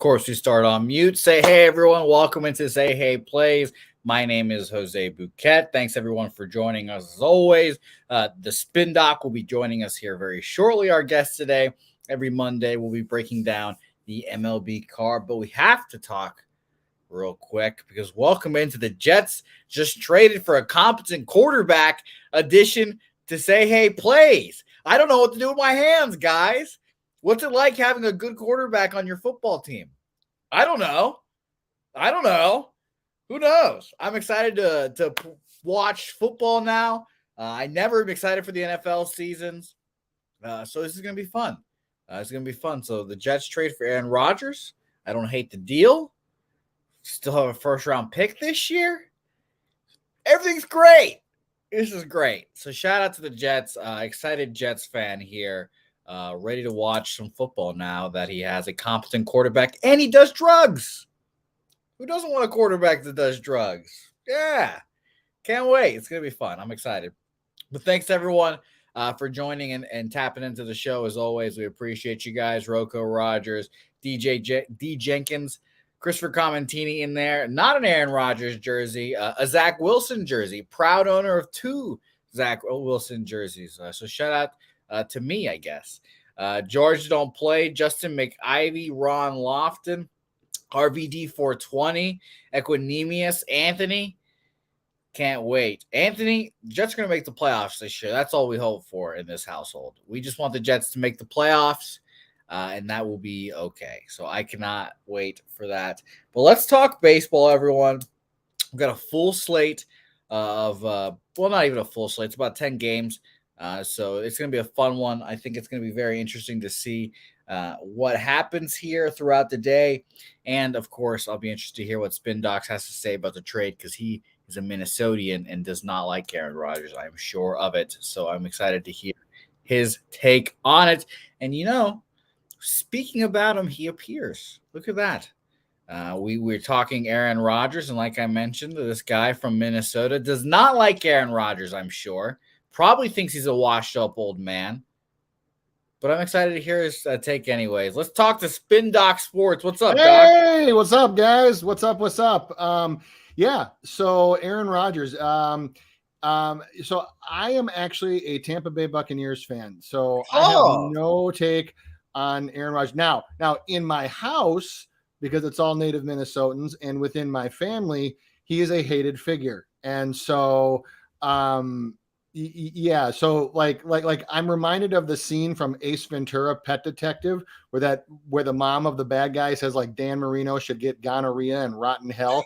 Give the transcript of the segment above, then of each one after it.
course, we start on mute. Say hey, everyone. Welcome into Say Hey Plays. My name is Jose Bouquett. Thanks, everyone, for joining us as always. The Spin Doc will be joining us here very shortly. Our guest today, every Monday, we'll be breaking down the MLB card. But we have to talk real quick because welcome into the Jets. Just traded for a competent quarterback addition to Say Hey Plays. I don't know what to do with my hands, guys. What's it like having a good quarterback on your football team? I don't know. Who knows? I'm excited to watch football now. I never am excited for the NFL seasons. So this is going to be fun. So the Jets trade for Aaron Rodgers. I don't hate the deal. Still have a first-round pick this year. Everything's great. This is great. So shout out to the Jets. Excited Jets fan here. Ready to watch some football now that he has a competent quarterback and he does drugs. Who doesn't want a quarterback that does drugs? Yeah. Can't wait. It's going to be fun. I'm excited. But thanks, everyone, for joining and tapping into the show. As always, we appreciate you guys. Rocco Rogers, D. Jenkins, Christopher Commentini in there. Not an Aaron Rodgers jersey, a Zach Wilson jersey. Proud owner of 2 Zach Wilson jerseys. So shout out to me, I guess. George don't play. Justin McIvy, Ron Lofton, RVD 420, Equinemius, Anthony. Can't wait. Anthony, Jets are going to make the playoffs this year. That's all we hope for in this household. We just want the Jets to make the playoffs, and that will be okay. So I cannot wait for that. But let's talk baseball, everyone. We've got a full slate of, not even a full slate. It's about 10 games. So it's going to be a fun one. I think it's going to be very interesting to see what happens here throughout the day. And, of course, I'll be interested to hear what Spin Docs has to say about the trade because he is a Minnesotan and does not like Aaron Rodgers. I'm sure of it. So I'm excited to hear his take on it. And, speaking about him, he appears. Look at that. We're talking Aaron Rodgers. And like I mentioned, this guy from Minnesota does not like Aaron Rodgers, I'm sure. Probably thinks he's a washed-up old man. But I'm excited to hear his take anyways. Let's talk to Spin Doc Sports. What's up, Doc? Hey, what's up, guys? What's up? So Aaron Rodgers. So I am actually a Tampa Bay Buccaneers fan. So I have no take on Aaron Rodgers. Now in my house, because it's all native Minnesotans, and within my family, he is a hated figure. And so yeah, so like I'm reminded of the scene from Ace Ventura: Pet Detective, where the mom of the bad guy says like Dan Marino should get gonorrhea and rot in hell.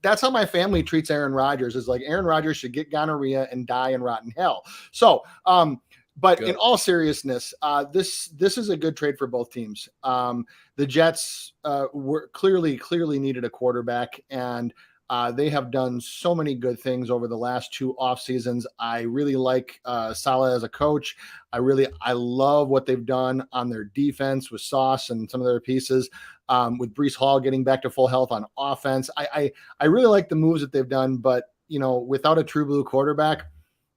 That's how my family treats Aaron Rodgers. Is like Aaron Rodgers should get gonorrhea and die and rot in hell. So, but good. In all seriousness, this is a good trade for both teams. The Jets were clearly needed a quarterback, and they have done so many good things over the last 2 off seasons. I really like Saleh as a coach. I love what they've done on their defense with Sauce and some of their pieces. With Breece Hall getting back to full health on offense, I really like the moves that they've done. But without a true blue quarterback,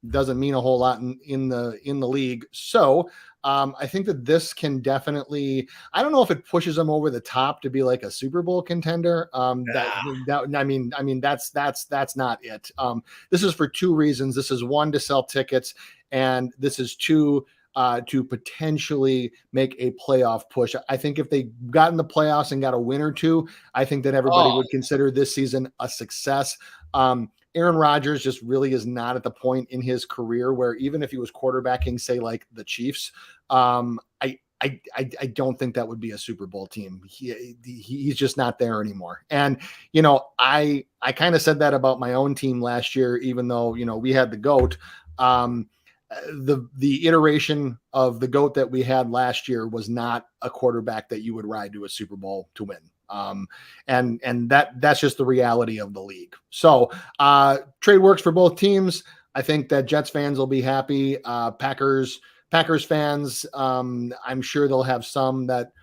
doesn't mean a whole lot in the league. So I think that this can definitely, I don't know if it pushes them over the top to be like a Super Bowl contender. I mean, that's not it. This is for 2 reasons. This is 1, to sell tickets, and this is 2, to potentially make a playoff push. I think if they got in the playoffs and got a win or 2, I think that everybody would consider this season a success. Aaron Rodgers just really is not at the point in his career where even if he was quarterbacking, say like the Chiefs, I don't think that would be a Super Bowl team. He's just not there anymore. And, I kind of said that about my own team last year, even though, we had the GOAT. The iteration of the GOAT that we had last year was not a quarterback that you would ride to a Super Bowl to win. And that's just the reality of the league. So trade works for both teams. I think that Jets fans will be happy. Packers fans, I'm sure they'll have some that,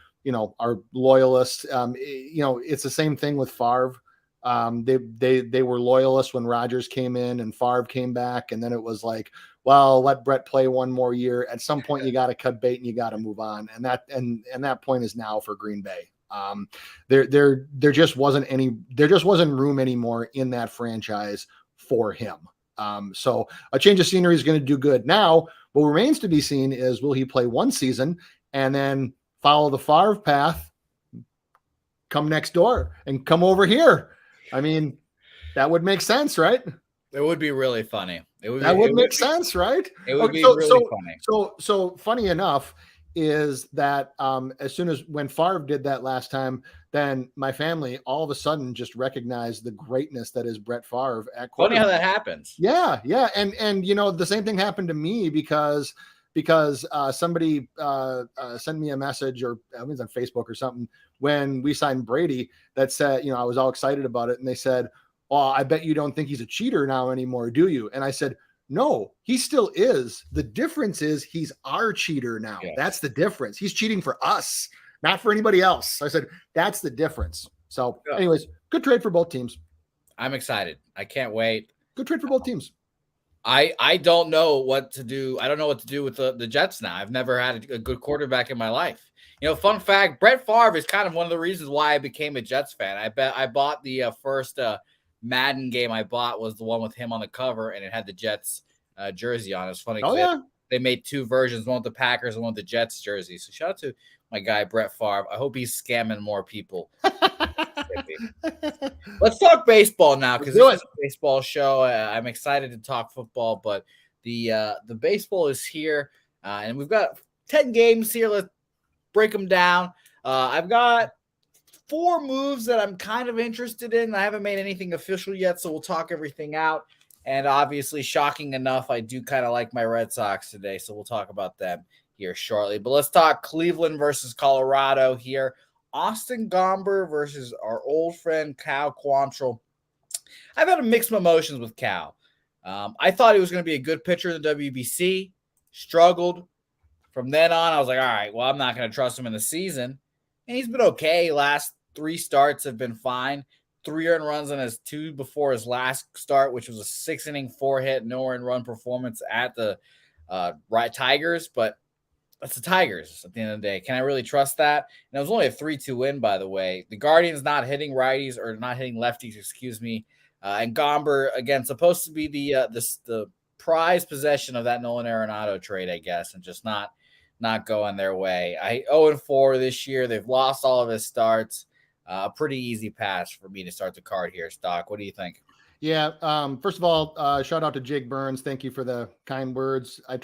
are loyalists. It's the same thing with Favre. They were loyalists when Rodgers came in and Favre came back. And then it was like, well, let Brett play one more year. At some point you got to cut bait and you got to move on. And that point is now for Green Bay. There just wasn't room anymore in that franchise for him. So a change of scenery is going to do good. Now, what remains to be seen is, will he play one season and then follow the Favre path, come next door and come over here? I mean, that would make sense, right? It would be really funny. It would make sense, right? It would be really funny. So funny enough is that as soon as when Favre did that last time, then my family all of a sudden just recognized the greatnent that is Brett Favre at quarterback. Funny how that happens. Yeah. And the same thing happened to me because somebody sent me a message, or I was on Facebook or something, when we signed Brady, that said, I was all excited about it. And they said, "Oh, I bet you don't think he's a cheater now anymore, do you?" And I said, "No, he still is. The difference is he's our cheater now. Yes. That's the difference. He's cheating for us, not for anybody else." I said, that's the difference. So anyways, good trade for both teams. I'm excited. I can't wait. Good trade for both teams. I don't know what to do. I don't know what to do with the Jets now. I've never had a good quarterback in my life. Fun fact, Brett Favre is kind of one of the reasons why I became a Jets fan. I bought the first Madden game I bought was the one with him on the cover, and it had the Jets jersey on. It's funny. They made two versions, one with the Packers and one with the Jets jersey. So shout out to my guy, Brett Favre. I hope he's scamming more people. Let's talk baseball now, because this is a baseball show. I'm excited to talk football, but the baseball is here, and we've got 10 games here. Let's break them down. I've got 4 moves that I'm kind of interested in. I haven't made anything official yet, so we'll talk everything out. And obviously, shocking enough, I do kind of like my Red Sox today, so we'll talk about them here shortly. But let's talk Cleveland versus Colorado here. Austin Gomber versus our old friend Cal Quantrill. I've had mixed emotions with Cal. I thought he was going to be a good pitcher in the WBC. Struggled. From then on, I was like, all right, well, I'm not going to trust him in the season. And he's been okay. Last 3 starts have been fine. 3 earned runs in his 2 before his last start, which was a 6-inning 4-hit, no earned run performance at the Tigers. But that's the Tigers at the end of the day. Can I really trust that? And it was only a 3-2 win, by the way. The Guardians not hitting righties, or not hitting lefties, excuse me. And Gomber, again, supposed to be the prized possession of that Nolan Arenado trade, I guess, and just not going their way. 0-4 this year. They've lost all of his starts. A pretty easy pass for me to start the card here, Stock. What do you think? Yeah. First of all, shout out to Jake Burns. Thank you for the kind words. I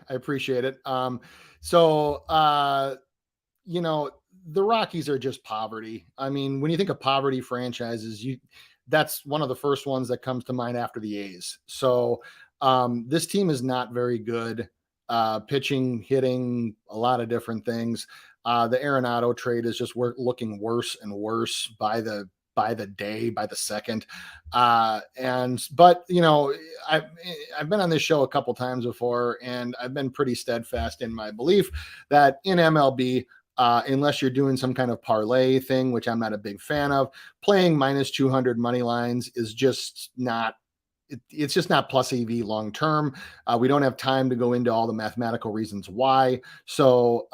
appreciate it. The Rockies are just poverty. I mean, when you think of poverty franchises, that's one of the first ones that comes to mind after the A's. So this team is not very good. Pitching, hitting, a lot of different things. The Arenado trade is just looking worse and worse by the day, by the second. But I've been on this show a couple times before, and I've been pretty steadfast in my belief that in MLB, unless you're doing some kind of parlay thing, which I'm not a big fan of, playing minus 200 money lines is just not. It's just not plus EV long term. We don't have time to go into all the mathematical reasons why. So,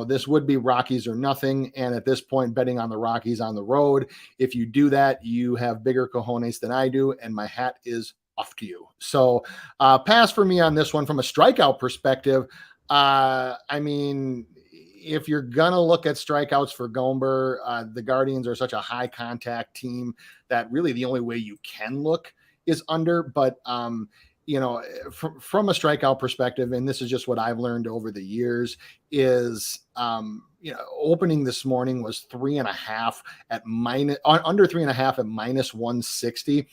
this would be Rockies or nothing. And at this point, betting on the Rockies on the road, if you do that, you have bigger cojones than I do, and my hat is off to you. So, pass for me on this one. From a strikeout perspective, if you're going to look at strikeouts for Gomber, the Guardians are such a high contact team that really the only way you can look is under. But from a strikeout perspective, and this is just what I've learned over the years, is opening this morning was 3.5 at under 3.5 at minus 160.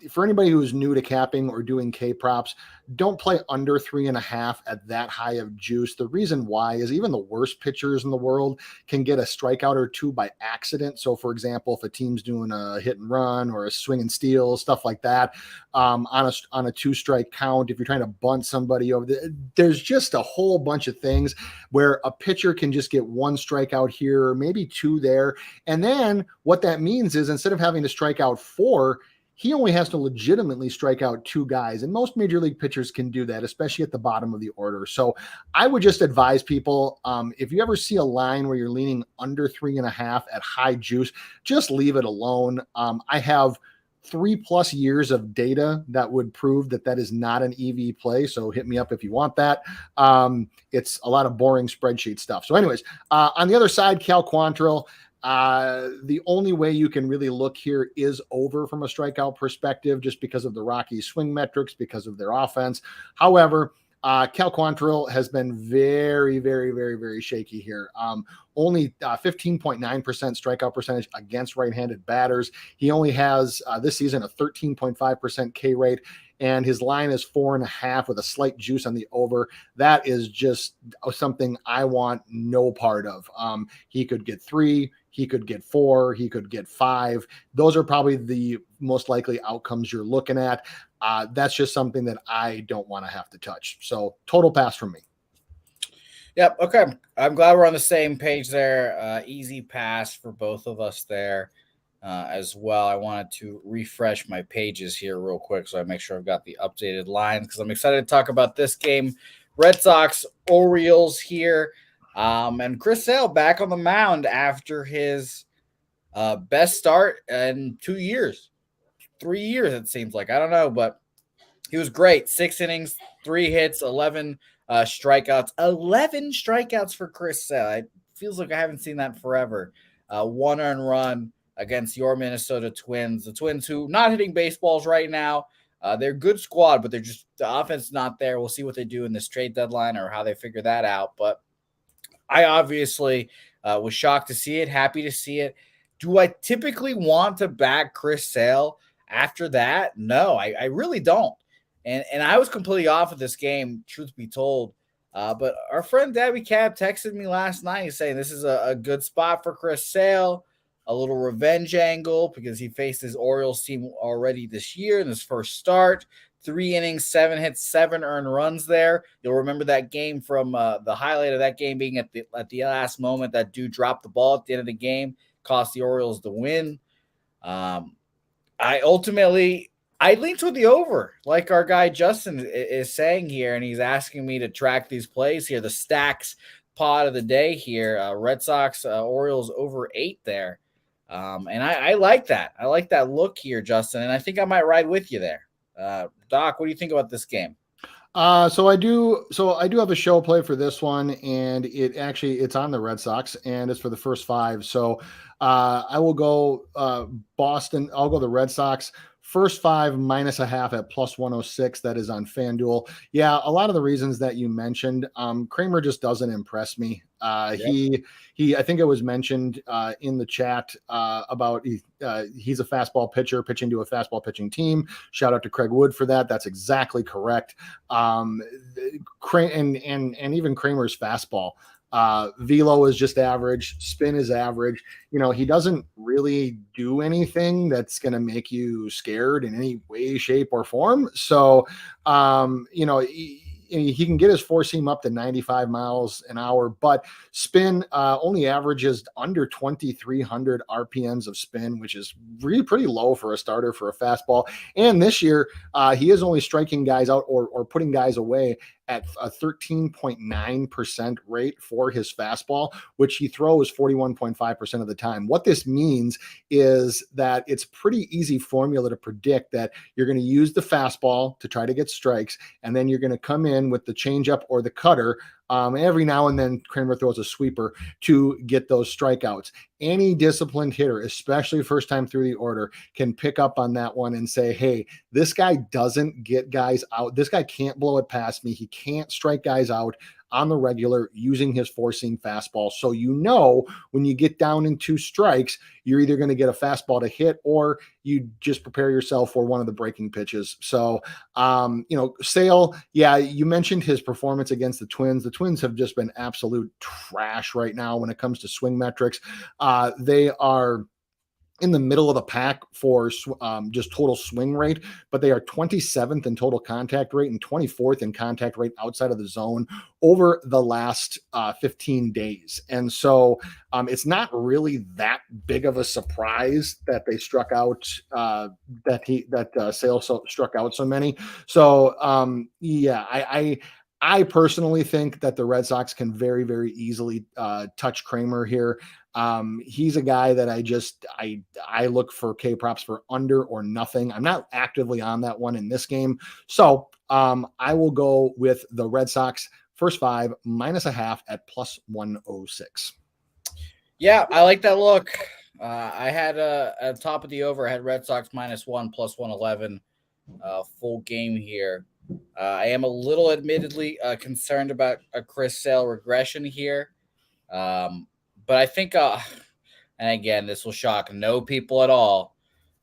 For anybody who's new to capping or doing K props, don't play under 3.5 at that high of juice. The reason why is even the worst pitchers in the world can get a strikeout or 2 by accident. So, for example, if a team's doing a hit and run or a swing and steal, stuff like that, on a 2-strike count, if you're trying to bunt somebody over, there's just a whole bunch of things where a pitcher can just get 1 strikeout here, or maybe 2 there. And then what that means is, instead of having to strike out 4, he only has to legitimately strike out 2 guys. And most major league pitchers can do that, especially at the bottom of the order. So I would just advise people, if you ever see a line where you're leaning under 3.5 at high juice, just leave it alone. I have 3+ years of data that would prove that that is not an EV play. So hit me up if you want that. It's a lot of boring spreadsheet stuff. So anyways, on the other side, Cal Quantrill, the only way you can really look here is over from a strikeout perspective, just because of the Rockies swing metrics, because of their offense. However, Cal Quantrill has been very, very, very, very shaky here. Only 15.9% strikeout percentage against right-handed batters. He only has this season a 13.5% K rate, and his line is 4.5 with a slight juice on the over. That is just something I want no part of. He could get 3, he could get 4, he could get 5. Those are probably the most likely outcomes you're looking at. That's just something that I don't want to have to touch. So total pass from me. Yep. Okay. I'm glad we're on the same page there. Easy pass for both of us there as well. I wanted to refresh my pages here real quick so I make sure I've got the updated lines because I'm excited to talk about this game. Red Sox, Orioles here. And Chris Sale back on the mound after his best start in 2 years. 3 years, it seems like. I don't know, but he was great. 6 innings, 3 hits, 11 strikeouts. 11 strikeouts for Chris Sale. It feels like I haven't seen that forever. 1 earned run against your Minnesota Twins. The Twins who not hitting baseballs right now. They're a good squad, but they're just the offense is not there. We'll see what they do in this trade deadline or how they figure that out. But I obviously was shocked to see it, happy to see it. Do I typically want to back Chris Sale after that? No, I really don't. And I was completely off of this game, truth be told. But our friend Debbie Cab texted me last night saying this is a good spot for Chris Sale, a little revenge angle because he faced his Orioles team already this year in his first start. 3 innings, 7 hits, 7 earned runs there. You'll remember that game from the highlight of that game being at the last moment. That dude dropped the ball at the end of the game, cost the Orioles the win. I lean toward the over, like our guy Justin is saying here, and he's asking me to track these plays here. The stacks pod of the day here, Red Sox, Orioles over 8 there. And I like that. I like that look here, Justin, and I think I might ride with you there. Doc, what do you think about this game? So I do have a show play for this one, and it's on the Red Sox, and it's for the first 5. So I will go Boston. I'll go the Red Sox. First 5 -0.5 at +106. That is on FanDuel. Yeah, a lot of the reasons that you mentioned. Kramer just doesn't impress me. Yep. I think it was mentioned in the chat about he's a fastball pitcher pitching to a fastball pitching team. Shout out to Craig Wood for that. That's exactly correct. And even Kramer's fastball. Velo is just average. Spin is average. He doesn't really do anything that's going to make you scared in any way, shape, or form. So, he can get his 4-seam up to 95 miles an hour, but spin only averages under 2,300 RPMs of spin, which is really pretty low for a starter for a fastball. And this year, he is only striking guys out or putting guys away at a 13.9% rate for his fastball, which he throws 41.5% of the time. What this means is that it's pretty easy formula to predict that you're going to use the fastball to try to get strikes, and then you're going to come in with the changeup or the cutter. Every now and then Kramer throws a sweeper to get those strikeouts. Any disciplined hitter, especially first time through the order, can pick up on that one and say, hey, this guy doesn't get guys out. This guy can't blow it past me. He can't strike guys out on the regular using his 4-seam fastball. So when you get down in 2 strikes, you're either going to get a fastball to hit or you just prepare yourself for one of the breaking pitches. So, Sale, yeah, you mentioned his performance against the Twins. The Twins have just been absolute trash right now when it comes to swing metrics. They are in the middle of the pack for just total swing rate, but they are 27th in total contact rate and 24th in contact rate outside of the zone over the last 15 days. And so it's not really that big of a surprise that they struck out, Sale struck out so many. So I personally think that the Red Sox can very, very easily touch Kramer here. He's a guy that I look for K props for under or nothing. I'm not actively on that one in this game. So I will go with the Red Sox first 5 -0.5 at +106. Yeah, I like that look. I had at top of the over, I had Red Sox -1 +111 full game here. I am a little admittedly concerned about a Chris Sale regression here. But I think, and again, this will shock no people at all.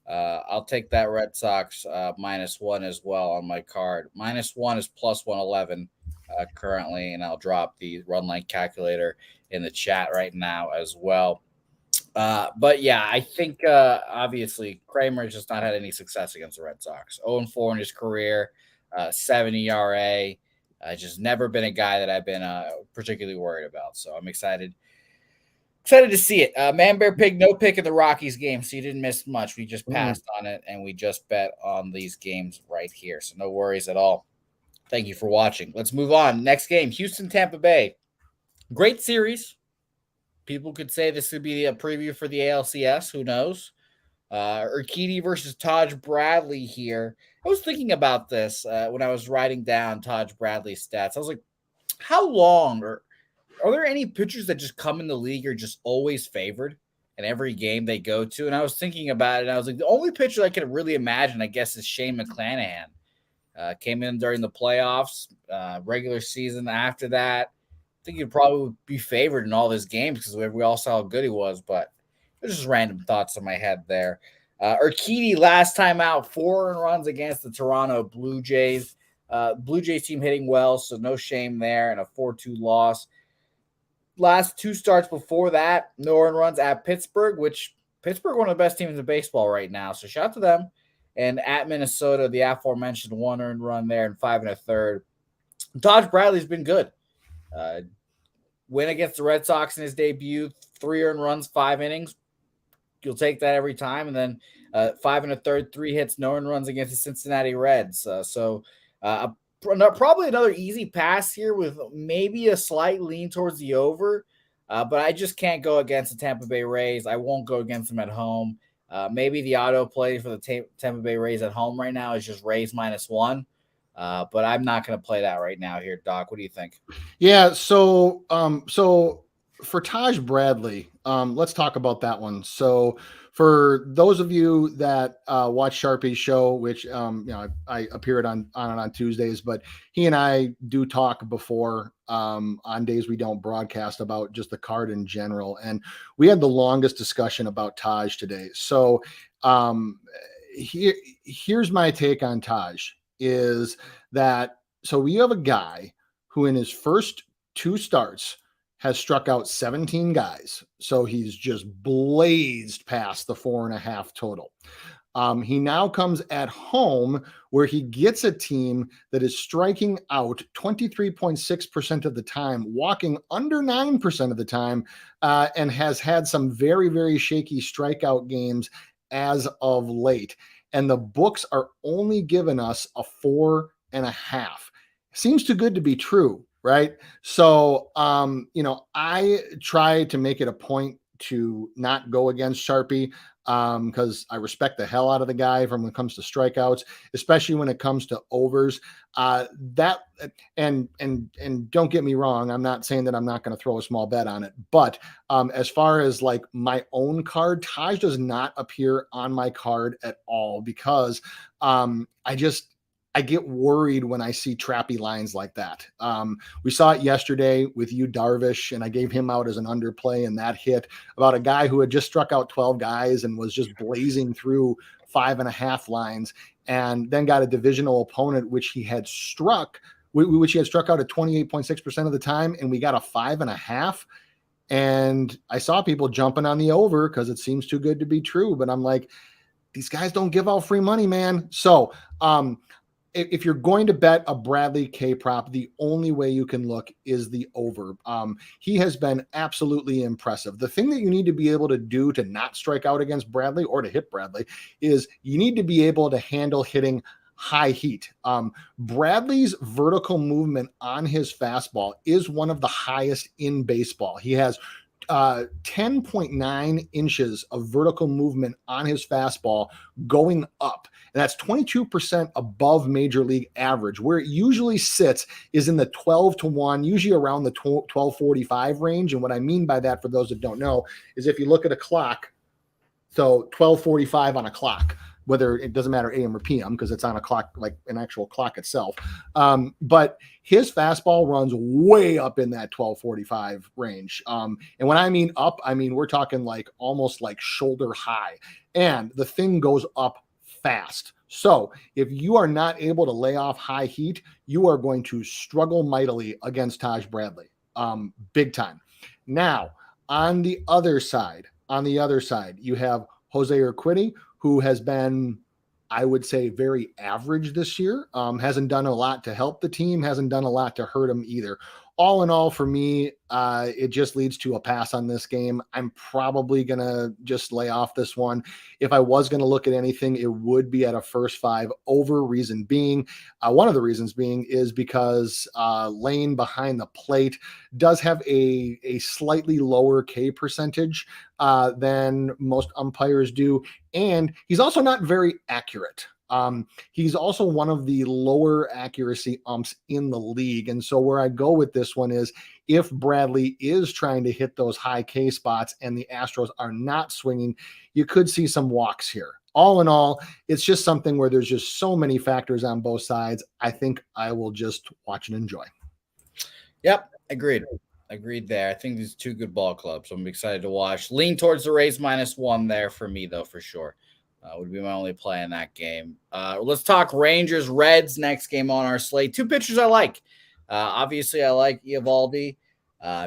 I'll take that Red Sox -1 as well on my card. -1 is +111 currently, and I'll drop the run line calculator in the chat right now as well. But yeah, I think obviously Kramer has just not had any success against the Red Sox. 0-4 in his career, 70 ERA. Just never been a guy that I've been particularly worried about. So I'm excited to see it. Man, Bear, Pig, no pick in the Rockies game, so you didn't miss much. We just passed on it, and we just bet on these games right here. So no worries at all. Thank you for watching. Let's move on. Next game, Houston, Tampa Bay. Great series. People could say this could be a preview for the ALCS. Who knows? Urquidy versus Taj Bradley here. I was thinking about this when I was writing down Taj Bradley's stats. I was like, how long are there any pitchers that just come in the league are just always favored in every game they go to? And I was thinking about it, and I was like, the only pitcher I could really imagine, I guess, is Shane McClanahan. Came in during the playoffs, regular season after that. I think he'd probably be favored in all his games because we all saw how good he was, but there's just random thoughts in my head there. Urquidy last time out, 4 runs against the Toronto Blue Jays. Blue Jays team hitting well, so no shame there, and a 4-2 loss. Last 2 starts before that, no earned runs at Pittsburgh, which Pittsburgh one of the best teams in baseball right now, so shout out to them. And at Minnesota, the aforementioned 1 earned run there and 5 1/3. Taj Bradley's been good. Win against the Red Sox in his debut, 3 earned runs, 5 innings. You'll take that every time. And then 5 1/3, 3 hits, no earned runs against the Cincinnati Reds. Probably another easy pass here with maybe a slight lean towards the over. But I just can't go against the Tampa Bay Rays. I won't go against them at home. Maybe the auto play for the Tampa Bay Rays at home right now is just Rays -1. But I'm not going to play that right now here, Doc. What do you think? Yeah. So for Taj Bradley, let's talk about that one. So for those of you that watch Sharpie's show, which I appeared on Tuesdays, but he and I do talk before on days we don't broadcast about just the card in general, and we had the longest discussion about Taj today. So here's my take on Taj is that so we have a guy who in his first 2 starts has struck out 17 guys. So he's just blazed past the 4.5 total. He now comes at home where he gets a team that is striking out 23.6% of the time, walking under 9% of the time, and has had some very, very shaky strikeout games as of late. And the books are only giving us a 4.5. Seems too good to be true. Right. So, I try to make it a point to not go against Sharpie because I respect the hell out of the guy when it comes to strikeouts, especially when it comes to overs. And don't get me wrong, I'm not saying that I'm not going to throw a small bet on it. But as far as like my own card, Taj does not appear on my card at all because I get worried when I see trappy lines like that. We saw it yesterday with Yu Darvish, and I gave him out as an underplay, and that hit about a guy who had just struck out 12 guys and was just blazing through 5.5 lines, and then got a divisional opponent, which he had struck out at 28.6% of the time, and we got a 5.5. And I saw people jumping on the over because it seems too good to be true. But I'm like, these guys don't give out free money, man. So if you're going to bet a Bradley K prop, the only way you can look is the over. He has been absolutely impressive. The thing that you need to be able to do to not strike out against Bradley or to hit Bradley is you need to be able to handle hitting high heat. Bradley's vertical movement on his fastball is one of the highest in baseball. He has 10.9 inches of vertical movement on his fastball going up. And that's 22% above major league average. Where it usually sits is in the 12-1, usually around the 12:45 range. And what I mean by that, for those that don't know, is if you look at a clock, so 12:45 on a clock, whether it doesn't matter AM or PM because it's on a clock, like an actual clock itself. But his fastball runs way up in that 12:45 range. And when I mean up, I mean, we're talking like almost like shoulder high, and the thing goes up fast. So if you are not able to lay off high heat, you are going to struggle mightily against Taj Bradley, big time. Now, on the other side, you have Jose Urquidy, who has been, I would say, very average this year. Hasn't done a lot to help the team, hasn't done a lot to hurt him either. All in all, for me, it just leads to a pass on this game. I'm probably going to just lay off this one. If I was going to look at anything, it would be at a first 5 over. Reason being, one of the reasons being is because Lane behind the plate does have a slightly lower K percentage than most umpires do. And he's also not very accurate. He's also one of the lower accuracy umps in the league. And so where I go with this one is if Bradley is trying to hit those high K spots and the Astros are not swinging, you could see some walks here. All in all, it's just something where there's just so many factors on both sides. I think I will just watch and enjoy. Yep. Agreed there. I think these are two good ball clubs. So I'm excited to watch. Lean towards the Rays -1 there for me, though, for sure. Would be my only play in that game. Let's talk Rangers Reds next game on our slate. Two pitchers I like. Obviously, I like Eovaldi.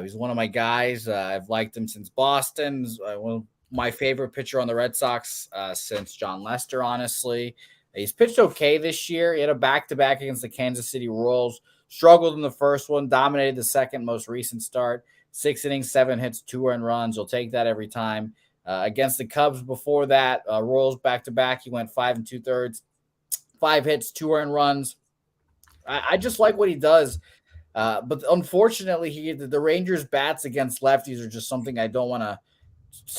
He's one of my guys. I've liked him since Boston. He's one of my favorite pitcher on the Red Sox since John Lester, honestly. He's pitched okay this year. He had a back-to-back against the Kansas City Royals. Struggled in the first one, dominated the second most recent start. 6 innings, 7 hits, 2 earned runs. You'll take that every time. Against the Cubs before that, Royals back-to-back, he went 5 2/3, 5 hits, 2 earned runs. I just like what he does. But unfortunately, the Rangers' bats against lefties are just something I don't want to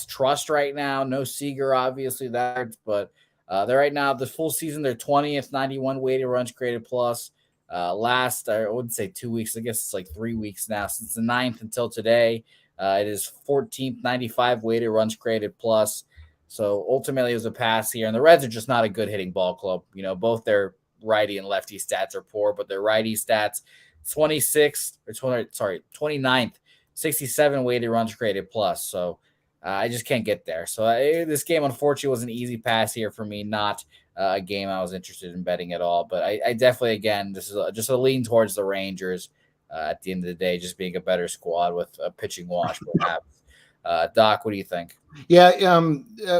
trust right now. No Seager, obviously, but they're right now, the full season, they're 20th, 91 weighted runs created plus. Last, I wouldn't say 2 weeks, I guess it's like 3 weeks now, since the 9th until today. It is 14th, 95 weighted runs created plus. So ultimately, it was a pass here. And the Reds are just not a good hitting ball club. You know, both their righty and lefty stats are poor, but their righty stats, 29th, 67 weighted runs created plus. So I just can't get there. So this game, unfortunately, was an easy pass here for me, not a game I was interested in betting at all. But I definitely, again, this is just a lean towards the Rangers. At the end of the day, just being a better squad with a pitching wash, perhaps. Doc, what do you think? Yeah.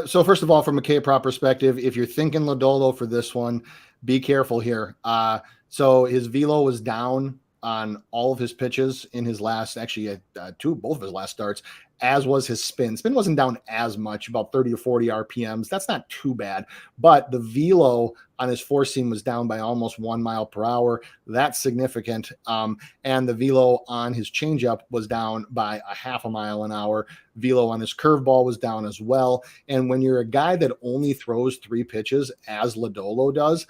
So first of all, from a K-prop perspective, if you're thinking Lodolo for this one, be careful here. So his velo was down on all of his pitches in his last, actually both of his last starts, as was his spin. Spin wasn't down as much, about 30 or 40 RPMs. That's not too bad, but the velo on his four seam was down by almost 1 mile per hour. That's significant. And the velo on his changeup was down by a 0.5 mile an hour. Velo on his curveball was down as well. And when you're a guy that only throws 3 pitches, as Lodolo does,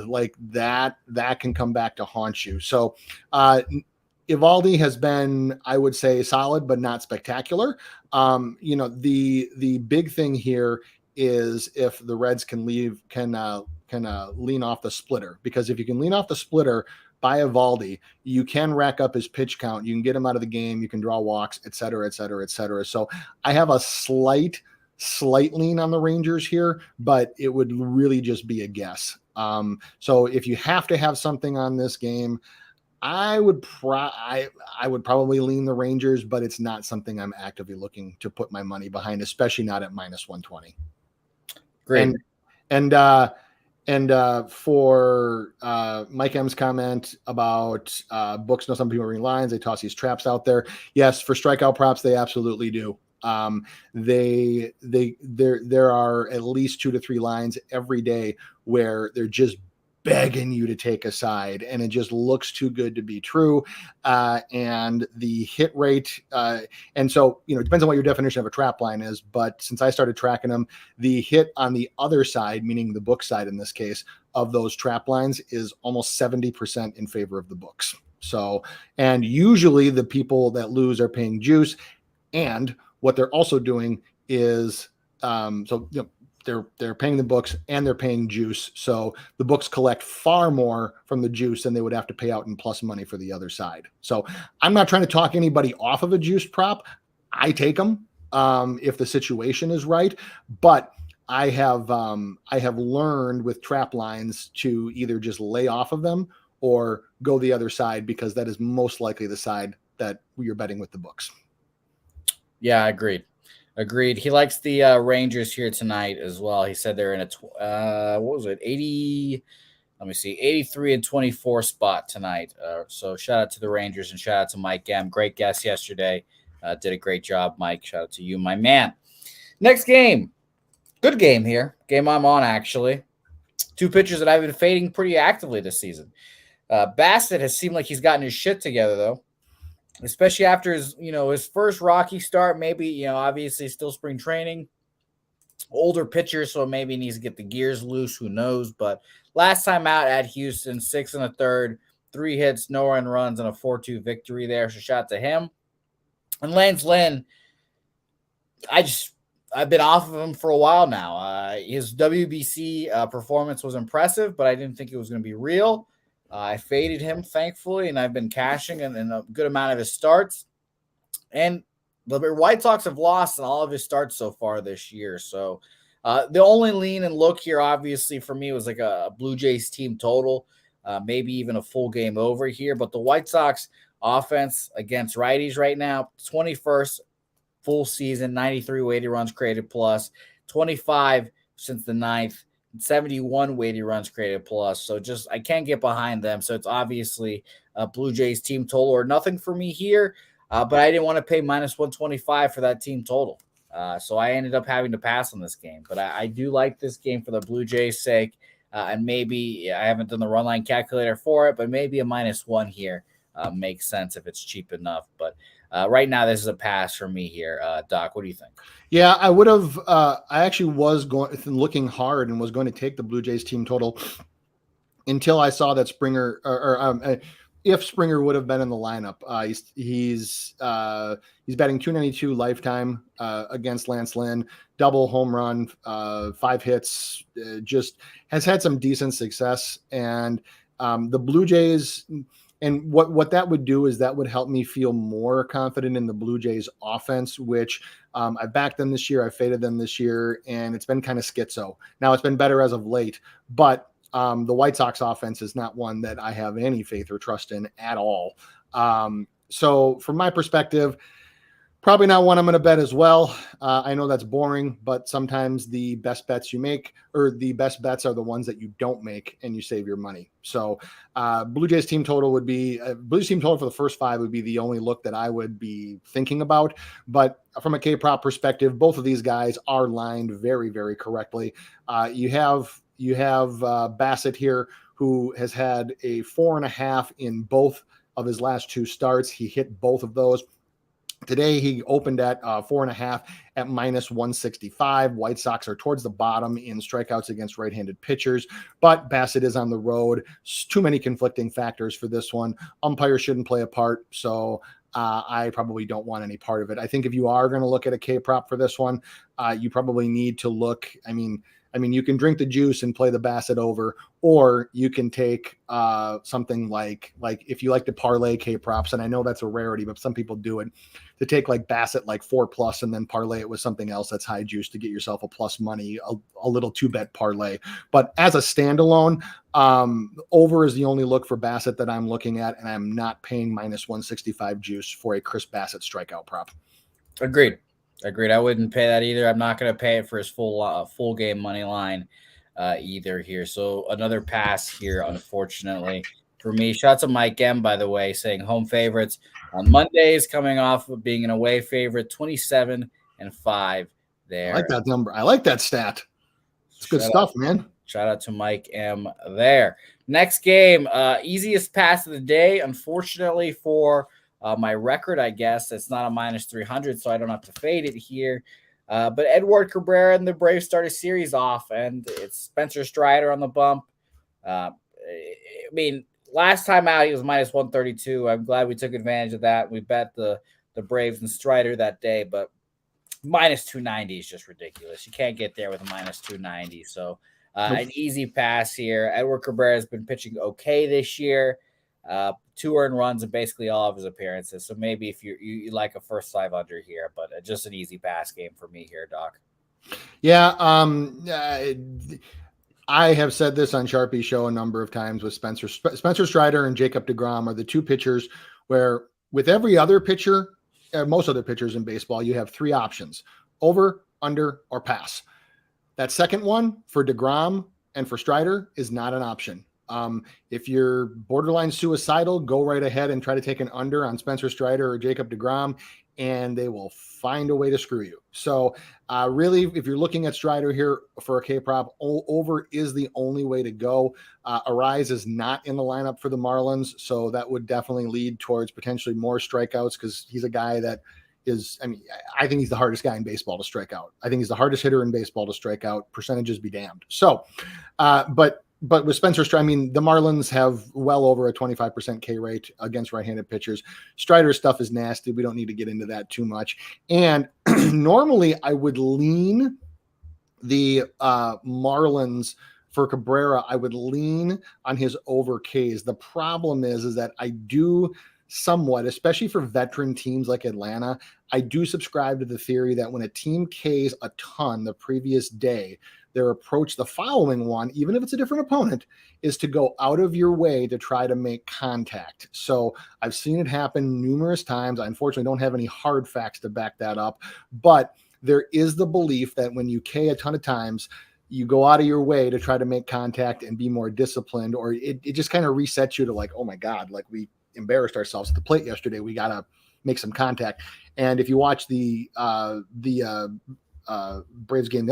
like that can come back to haunt you. So Eovaldi has been, I would say, solid but not spectacular. The big thing here is if the Reds can lean off the splitter, because if you can lean off the splitter by Eovaldi, you can rack up his pitch count, you can get him out of the game, you can draw walks, et cetera, et cetera, et cetera. So I have a slight lean on the Rangers here, but it would really just be a guess. So if you have to have something on this game, I would probably lean the Rangers, but it's not something I'm actively looking to put my money behind, especially not at minus 120. Great. And for Mike M's comment about books, know some people reading lines, they toss these traps out there. Yes, for strikeout props, they absolutely do. There are at least 2 to 3 lines every day where they're just begging you to take a side, and it just looks too good to be true. And the hit rate, and so, it depends on what your definition of a trap line is. But since I started tracking them, the hit on the other side, meaning the book side in this case, of those trap lines is almost 70% in favor of the books. So, and usually the people that lose are paying juice, and what they're also doing is, they're paying the books and they're paying juice. So the books collect far more from the juice than they would have to pay out in plus money for the other side. So I'm not trying to talk anybody off of a juiced prop. I take them if the situation is right, but I have learned with trap lines to either just lay off of them or go the other side, because that is most likely the side that you're betting with the books. Yeah, agreed. He likes the Rangers here tonight as well. He said they're in a 83 and 24 spot tonight. So shout out to the Rangers and shout out to Mike M. Great guest yesterday. Did a great job, Mike. Shout out to you, my man. Next game. Good game here. Game I'm on, actually. 2 pitchers that I've been fading pretty actively this season. Bassett has seemed like he's gotten his shit together, though. Especially after his first Rocky start, maybe, obviously still spring training, older pitcher, so maybe he needs to get the gears loose, who knows. But last time out at Houston, 6 1/3, 3 hits, no run runs, and a 4-2 victory there. So shout out to him. And Lance Lynn, I've been off of him for a while now. His WBC performance was impressive, but I didn't think it was going to be real. I faded him, thankfully, and I've been cashing in a good amount of his starts. And the White Sox have lost in all of his starts so far this year. So the only lean and look here, obviously, for me was like a Blue Jays team total, maybe even a full game over here. But the White Sox offense against righties right now, 21st full season, 93 weighted runs created plus, 25 since the 9th. 71 weighted runs created plus. So I can't get behind them. So it's obviously a Blue Jays team total or nothing for me here. But I didn't want to pay minus 125 for that team total. So I ended up having to pass on this game. But I do like this game for the Blue Jays' sake. And maybe I haven't done the run line calculator for it, but maybe a -1 here makes sense if it's cheap enough. But right now, this is a pass for me here. Doc, what do you think? Yeah, I would have. I actually was looking hard and was going to take the Blue Jays team total until I saw that Springer, if Springer would have been in the lineup. He's batting .292 lifetime against Lance Lynn, double home run, 5 hits. Just has had some decent success, and the Blue Jays. And what that would do is that would help me feel more confident in the Blue Jays offense, which I backed them this year. I faded them this year, and it's been kind of schizo. Now it's been better as of late, but the White Sox offense is not one that I have any faith or trust in at all. So from my perspective, probably not one I'm going to bet as well. I know that's boring, but sometimes the best bets you make, or the best bets, are the ones that you don't make and you save your money. So Blue Jays team total would be Blue Jays team total for the first 5 would be the only look that I would be thinking about. But from a K-prop perspective, both of these guys are lined very, very correctly. You have Bassett here, who has had a 4.5 in both of his last 2 starts. He hit both of those. Today, he opened at 4.5 at -165. White Sox are towards the bottom in strikeouts against right-handed pitchers, but Bassett is on the road. Too many conflicting factors for this one. Umpire shouldn't play a part, so I probably don't want any part of it. I think if you are going to look at a K prop for this one, you probably need to look. I mean, you can drink the juice and play the Bassett over, or you can take something like if you like to parlay K props, and I know that's a rarity, but some people do it, to take like Bassett like 4+ and then parlay it with something else that's high juice to get yourself a plus money, a little 2-bet parlay. But as a standalone, over is the only look for Bassett that I'm looking at, and I'm not paying -165 juice for a Chris Bassett strikeout prop. Agreed. I wouldn't pay that either. I'm not going to pay it for his full game money line either here. So another pass here, unfortunately, for me. Shout out to Mike M, by the way, saying home favorites on Mondays, coming off of being an away favorite, 27-5 there. I like that number. I like that stat. It's good stuff, man. Shout out to Mike M there. Next game, easiest pass of the day, unfortunately for my record, I guess. It's not a -300, so I don't have to fade it here. But Edward Cabrera and the Braves start a series off, and it's Spencer Strider on the bump. I mean, last time out, he was -132. I'm glad we took advantage of that. We bet the Braves and Strider that day, but -290 is just ridiculous. You can't get there with a -290. So an easy pass here. Edward Cabrera has been pitching okay this year. 2 earned runs in basically all of his appearances. So maybe if you like a first 5 under here, but just an easy pass game for me here, Doc. Yeah. I have said this on Sharpie's show a number of times with Spencer Strider and Jacob deGrom are the 2 pitchers where with every other pitcher, most other pitchers in baseball, you have 3 options: over, under, or pass. That second one for deGrom and for Strider is not an option. If you're borderline suicidal, go right ahead and try to take an under on Spencer Strider or Jacob deGrom, and they will find a way to screw you. So really, if you're looking at Strider here for a K prop, over is the only way to go. Arise is not in the lineup for the Marlins, so that would definitely lead towards potentially more strikeouts, because he's a guy that is, I mean, I think he's the hardest guy in baseball to strike out. I think he's the hardest hitter in baseball to strike out. Percentages be damned. So, but with Spencer Strider, I mean, the Marlins have well over a 25% K rate against right-handed pitchers. Strider's stuff is nasty. We don't need to get into that too much. And normally I would lean the Marlins for Cabrera. I would lean on his over Ks. The problem is that I do somewhat, especially for veteran teams like Atlanta, I do subscribe to the theory that when a team Ks a ton the previous day, their approach the following one, even if it's a different opponent, is to go out of your way to try to make contact. So I've seen it happen numerous times. I unfortunately don't have any hard facts to back that up, but there is the belief that when you K a ton of times, you go out of your way to try to make contact and be more disciplined, or it just kind of resets you to like, oh my God, like we embarrassed ourselves at the plate yesterday. We got to make some contact. And if you watch the Braves game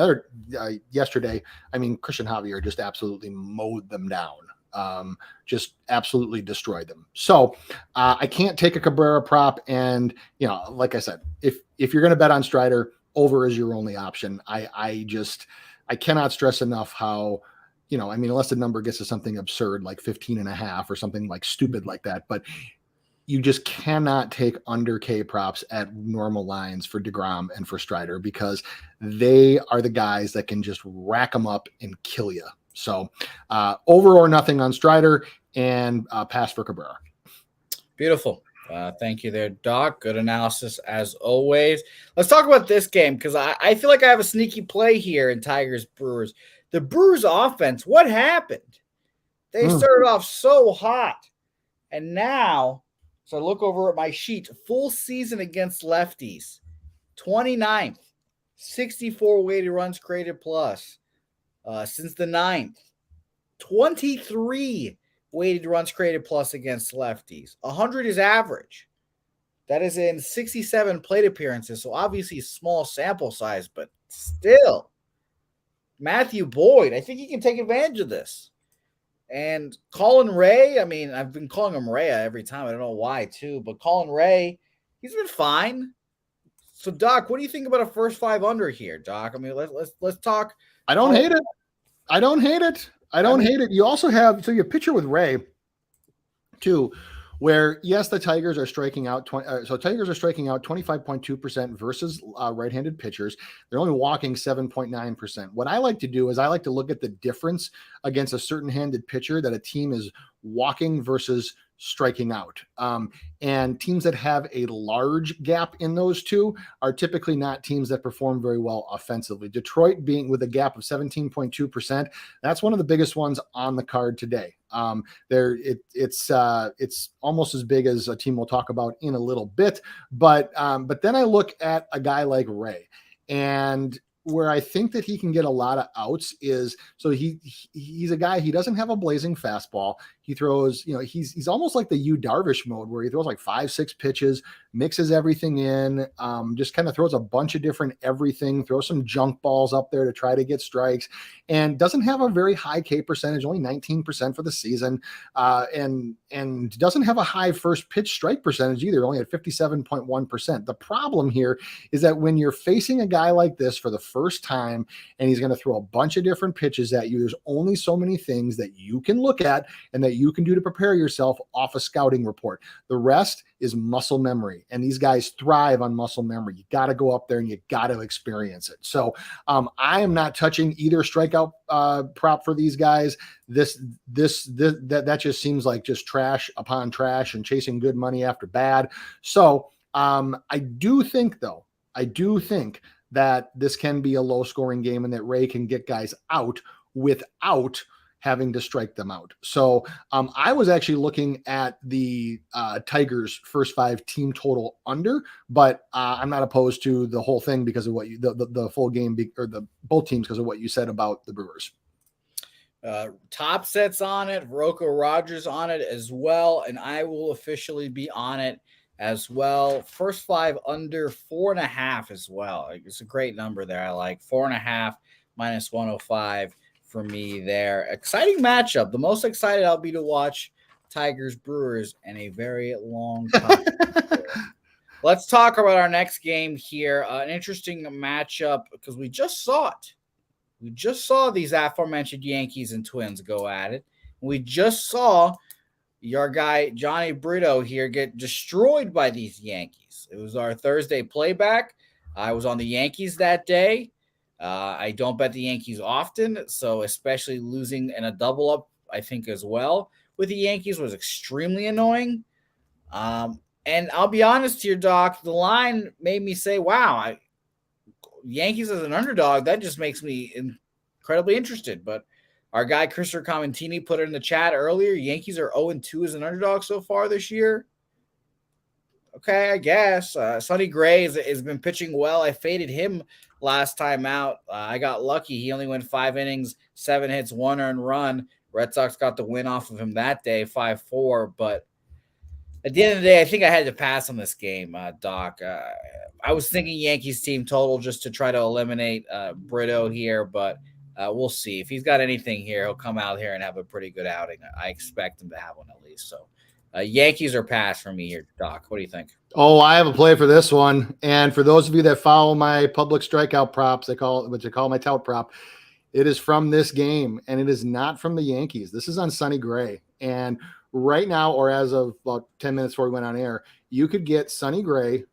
yesterday, I mean, Christian Javier just absolutely mowed them down, just absolutely destroyed them. So I can't take a Cabrera prop. And, you know, like I said, if you're going to bet on Strider, over is your only option. I cannot stress enough how, you know, I mean, unless the number gets to something absurd like 15.5 or something like stupid like that, but you just cannot take under K props at normal lines for deGrom and for Strider, because they are the guys that can just rack them up and kill you. So over or nothing on Strider, and pass for Cabrera. Beautiful. Thank you there, Doc. Good analysis as always. Let's talk about this game, because I feel like I have a sneaky play here in Tigers Brewers. The Brewers offense, what happened? They started off so hot, and now, so I look over at my sheet, full season against lefties, 29th, 64 weighted runs created plus. Since the 9th, 23 weighted runs created plus against lefties. 100 is average. That is in 67 plate appearances, so obviously small sample size, but still. Matthew Boyd, I think he can take advantage of this. And Colin Ray, I mean, I've been calling him Ray every time. I don't know why, too. But Colin Ray, he's been fine. So, Doc, what do you think about a first 5 under here, Doc? I mean, let's talk. I don't hate it. I don't hate it. You also have, so you pitcher with Ray, too. where yes, the Tigers are striking out. Tigers are striking out 25.2% versus right-handed pitchers. They're only walking 7.9%. What I like to do is I like to look at the difference against a certain handed pitcher that a team is walking versus striking out. And teams that have a large gap in those two are typically not teams that perform very well offensively. Detroit being with a gap of 17.2%, that's one of the biggest ones on the card today. It's almost as big as a team we'll talk about in a little bit, but then I look at a guy like Ray, and where I think that he can get a lot of outs is, so he's a guy, he doesn't have a blazing fastball. He throws, he's almost like the Yu Darvish mode where he throws like 5-6 pitches, mixes everything in, just kind of throws a bunch of different everything, throws some junk balls up there to try to get strikes, and doesn't have a very high K percentage, only 19% for the season, and doesn't have a high first pitch strike percentage either, only at 57.1%. The problem here is that when you're facing a guy like this for the first time, and he's going to throw a bunch of different pitches at you, there's only so many things that you can look at and that you can do to prepare yourself off a scouting report. The rest is muscle memory, and these guys thrive on muscle memory. You got to go up there and you got to experience it. So I am not touching either strikeout prop for these guys. That just seems like just trash upon trash and chasing good money after bad. So I do think that this can be a low scoring game and that Ray can get guys out without having to strike them out. So I was actually looking at the Tigers first 5 team total under, but I'm not opposed to the whole thing because of what the full game or the both teams because of what you said about the Brewers. Top sets on it, Rocco Rogers on it as well, and I will officially be on it as well. First 5 under 4.5 as well. It's a great number there. I like 4.5 minus 105 for me there. Exciting matchup. The most excited I'll be to watch Tigers Brewers in a very long time. Let's talk about our next game here. An interesting matchup because we just saw it. We just saw these aforementioned Yankees and Twins go at it. We just saw your guy Johnny Brito here get destroyed by these Yankees. It was our Thursday playback. I was on the Yankees that day. I don't bet the Yankees often, so especially losing in a double up, I think as well with the Yankees was extremely annoying. And I'll be honest here, Doc, the line made me say, wow, Yankees as an underdog, that just makes me incredibly interested. But our guy, Christopher Commentini, put it in the chat earlier. Yankees are 0-2 as an underdog so far this year. Okay, I guess. Sonny Gray has been pitching well. I faded him last time out. I got lucky. He only went 5 innings, 7 hits, 1 earned run. Red Sox got the win off of him that day, 5-4. But at the end of the day, I think I had to pass on this game, Doc. I was thinking Yankees team total just to try to eliminate Brito here, but we'll see. If he's got anything here, he'll come out here and have a pretty good outing. I expect him to have one at least. So Yankees are pass for me here, Doc. What do you think? Oh, I have a play for this one. And for those of you that follow my public strikeout props, which I call my tout prop, it is from this game, and it is not from the Yankees. This is on Sonny Gray. And right now, or as of about 10 minutes before we went on air, you could get Sonny Gray,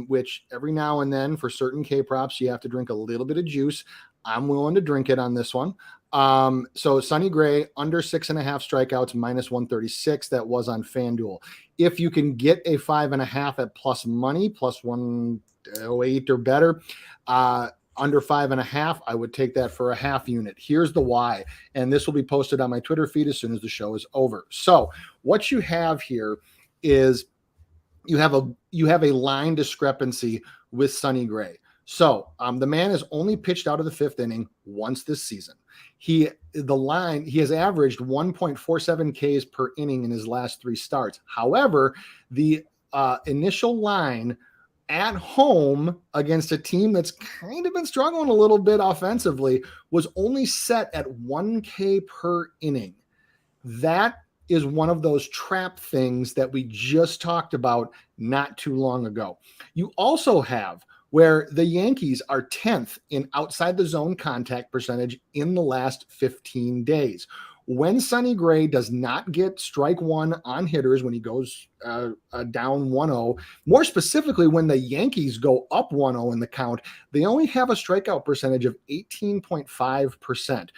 which every now and then for certain K props, you have to drink a little bit of juice. I'm willing to drink it on this one. So Sonny Gray under 6.5 strikeouts minus 136. That was on FanDuel. If you can get a 5.5 at plus money, plus 108 or better, under 5.5, I would take that for a half unit. Here's the why. And this will be posted on my Twitter feed as soon as the show is over. So what you have here is you have a line discrepancy with Sonny Gray. So the man has only pitched out of the 5th inning once this season. He has averaged 1.47 Ks per inning in his last 3 starts. However, the initial line at home against a team that's kind of been struggling a little bit offensively was only set at 1 K per inning. That is one of those trap things that we just talked about not too long ago. You also have where the Yankees are 10th in outside the zone contact percentage in the last 15 days. when Sonny Gray does not get strike one on hitters when he goes down 1-0, more specifically when the Yankees go up 1-0 in the count, they only have a strikeout percentage of 18.5%.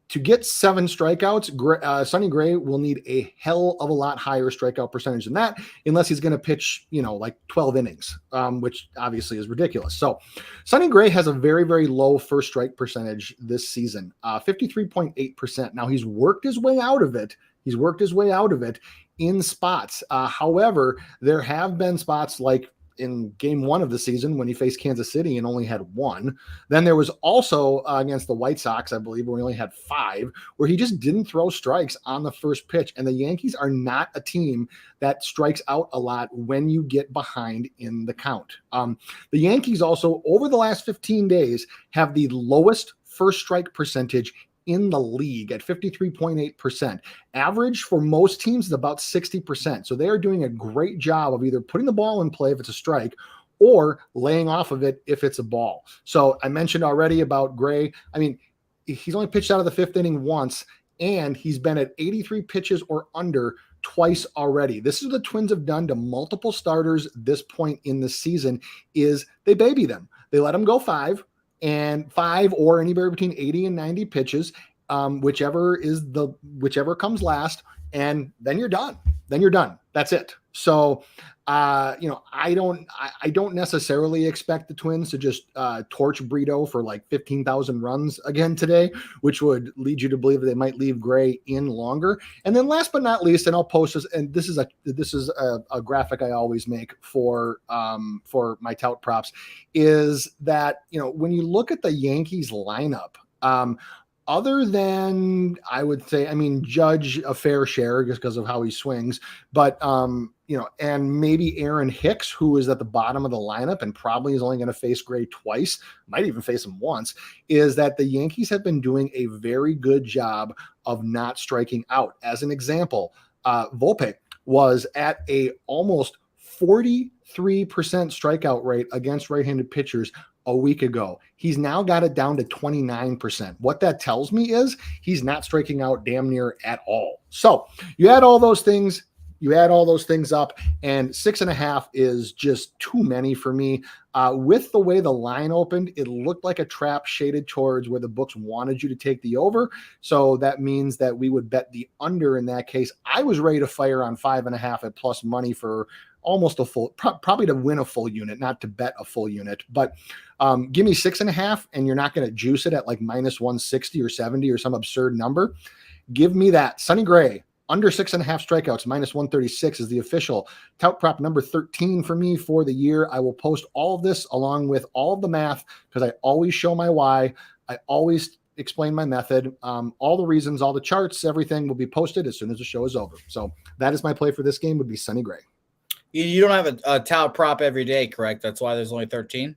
To get 7 strikeouts, Sonny Gray will need a hell of a lot higher strikeout percentage than that, unless he's going to pitch, like 12 innings, which obviously is ridiculous. So Sonny Gray has a very, very low first strike percentage this season, 53.8%. Now he's worked his way out of it. In spots. However, there have been spots like in game 1 of the season when he faced Kansas City and only had 1. Then there was also against the White Sox, I believe, where he only had 5, where he just didn't throw strikes on the first pitch. And the Yankees are not a team that strikes out a lot when you get behind in the count. The Yankees also, over the last 15 days, have the lowest first strike percentage in the league at 53.8%. Average for most teams is about 60%. So they are doing a great job of either putting the ball in play if it's a strike or laying off of it if it's a ball. So I mentioned already about Gray. I mean, he's only pitched out of the 5th inning once, and he's been at 83 pitches or under twice already. This is what the Twins have done to multiple starters this point in the season, is they baby them. They let them go 5 or anywhere between 80 and 90 pitches, whichever comes last, and then you're done. That's it. So, I don't necessarily expect the Twins to just torch Brito for like 15,000 runs again today, which would lead you to believe that they might leave Gray in longer. And then last but not least, and I'll post this, and this is a graphic I always make for my tout props, is that, when you look at the Yankees lineup, other than, I would say, Judge a fair share just because of how he swings, but, and maybe Aaron Hicks, who is at the bottom of the lineup and probably is only going to face Gray twice, might even face him once, is that the Yankees have been doing a very good job of not striking out. As an example, Volpe was at a almost 43% strikeout rate against right-handed pitchers a week ago. He's now got it down to 29%. What that tells me is he's not striking out damn near at all. So you add all those things up, and 6.5 is just too many for me. With the way the line opened, it looked like a trap shaded towards where the books wanted you to take the over. So that means that we would bet the under in that case. I was ready to fire on 5.5 at plus money for almost a full, probably to win a full unit, not to bet a full unit, but give me 6.5 and you're not going to juice it at like minus 160 or 70 or some absurd number. Give me that. Sonny Gray, under 6.5 strikeouts, minus 136 is the official tout prop number 13 for me for the year. I will post all of this along with all of the math because I always show my why. I always explain my method. All the reasons, all the charts, everything will be posted as soon as the show is over. So that is my play for this game, would be Sonny Gray. You don't have a tout prop every day, correct? That's why there's only 13?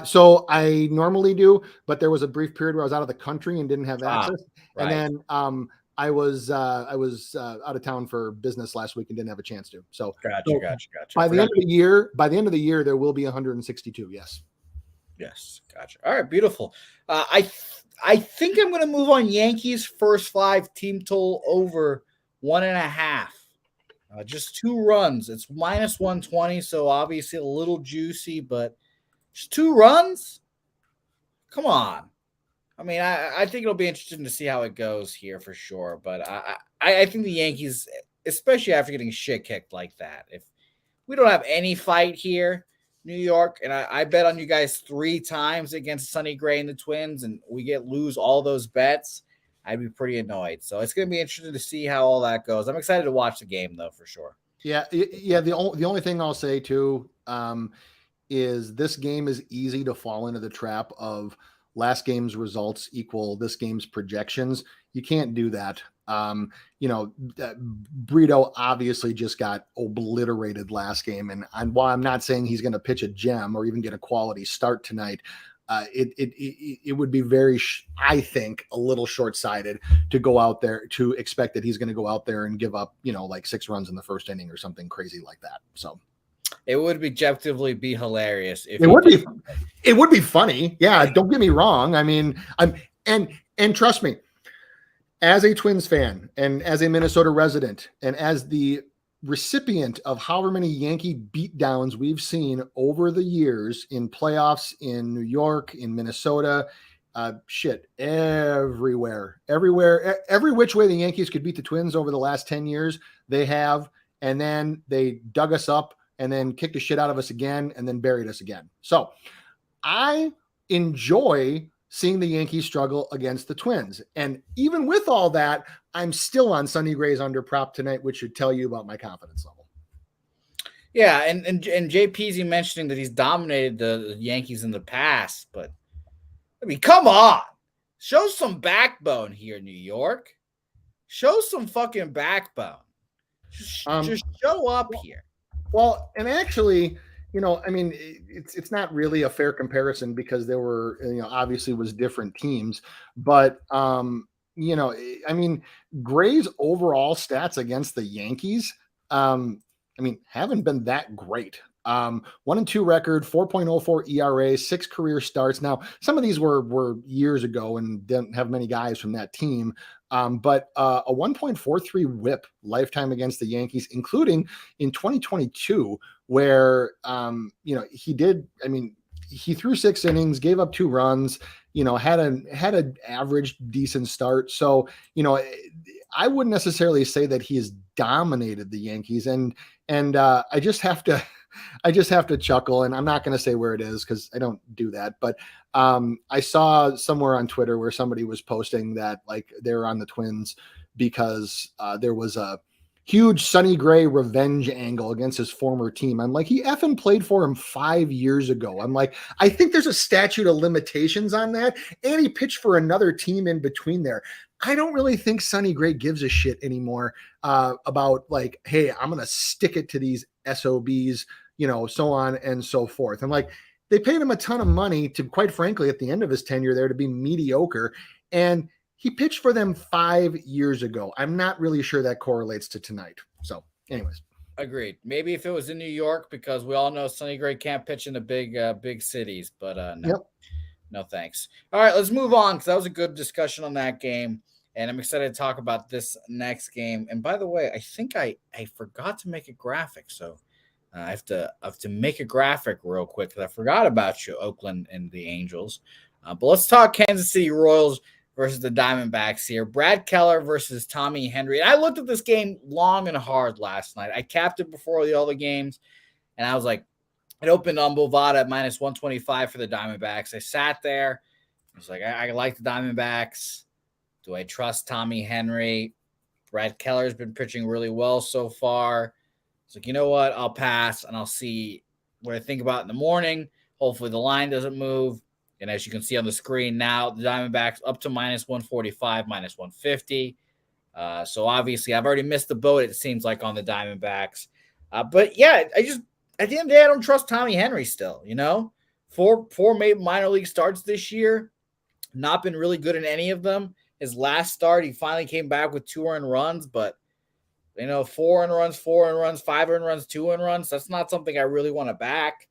So I normally do, but there was a brief period where I was out of the country and didn't have access. Right. And then I was out of town for business last week and didn't have a chance to. So gotcha. By the end of the year, there will be 162. Yes. Gotcha. All right, beautiful. I think I'm going to move on Yankees first 5 team total over 1.5. Just 2 runs. It's minus 120, so obviously a little juicy, but just 2 runs? Come on. I think it'll be interesting to see how it goes here for sure, but I think the Yankees, especially after getting shit kicked like that, if we don't have any fight here, New York, and I bet on you guys 3 times against Sonny Gray and the Twins, and we lose all those bets, I'd be pretty annoyed. So it's going to be interesting to see how all that goes. I'm excited to watch the game, though, for sure. Yeah. The only thing I'll say, too, is this game is easy to fall into the trap of last game's results equal this game's projections. You can't do that. Brito obviously just got obliterated last game. And while I'm not saying he's going to pitch a gem or even get a quality start tonight, it would be I think, a little short-sighted to go out there to expect that he's going to go out there and give up, like 6 runs in the first inning or something crazy like that. So it would objectively be hilarious. If it would be funny. Yeah. Don't get me wrong. And trust me, As a Twins fan and as a Minnesota resident and as the recipient of however many Yankee beatdowns we've seen over the years in playoffs in New York, in Minnesota, everywhere, every which way the Yankees could beat the Twins over the last 10 years, they have. And then they dug us up and then kicked the shit out of us again and then buried us again. So I enjoy seeing the Yankees struggle against the Twins. And even with all that, I'm still on Sonny Gray's under prop tonight, which should tell you about my confidence level. Yeah, and JP's mentioning that he's dominated the Yankees in the past, but I mean, come on. Show some backbone here, New York. Show some fucking backbone. Just show up here. Well, and actually, I mean, it's not really a fair comparison because there were, obviously was different teams, but, I mean, Gray's overall stats against the Yankees, haven't been that great. 1-2 record, 4.04 ERA, 6 career starts. Now, some of these were years ago and didn't have many guys from that team. But a 1.43 whip lifetime against the Yankees, including in 2022, where, he threw 6 innings, gave up 2 runs, had an average decent start. So, I wouldn't necessarily say that he has dominated the Yankees. And I just have to chuckle, and I'm not going to say where it is because I don't do that. But I saw somewhere on Twitter where somebody was posting that like they're on the Twins because there was a huge Sonny Gray revenge angle against his former team. I'm like, he effing played for him 5 years ago. I'm like, I think there's a statute of limitations on that. And he pitched for another team in between there. I don't really think Sonny Gray gives a shit anymore about like, hey, I'm going to stick it to these SOBs, so on and so forth. I'm like, they paid him a ton of money to, quite frankly, at the end of his tenure there to be mediocre. And he pitched for them 5 years ago. I'm not really sure that correlates to tonight. So anyways. Agreed. Maybe if it was in New York, because we all know Sonny Gray can't pitch in the big cities, but no. Yep. No, thanks. All right, let's move on because that was a good discussion on that game. And I'm excited to talk about this next game. And by the way, I think I forgot to make a graphic. So I have to make a graphic real quick because I forgot about you, Oakland and the Angels. But let's talk Kansas City Royals versus the Diamondbacks here. Brad Keller versus Tommy Henry. And I looked at this game long and hard last night. I capped it before all the games. And I was like, it opened on Bovada at minus 125 for the Diamondbacks. I sat there. I was like, I like the Diamondbacks. Do I trust Tommy Henry? Brad Keller's been pitching really well so far. It's like, you know what? I'll pass and I'll see what I think about in the morning. Hopefully the line doesn't move. And as you can see on the screen now, the Diamondbacks up to minus 145, minus 150. So obviously I've already missed the boat, it seems like, on the Diamondbacks. But yeah, at the end of the day, I don't trust Tommy Henry still, Four minor league starts this year, not been really good in any of them. His last start, he finally came back with 2 earned runs, but 4 earned runs, 4 earned runs, 5 earned runs, 2 earned runs. That's not something I really want to back.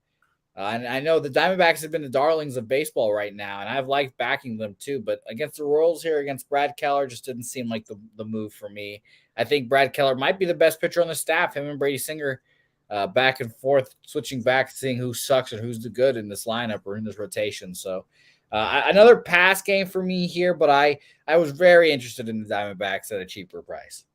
And I know the Diamondbacks have been the darlings of baseball right now, and I've liked backing them too. But against the Royals here, against Brad Keller, just didn't seem like the move for me. I think Brad Keller might be the best pitcher on the staff. Him and Brady Singer back and forth, switching back, seeing who sucks and who's the good in this lineup or in this rotation. So another pass game for me here, but I was very interested in the Diamondbacks at a cheaper price.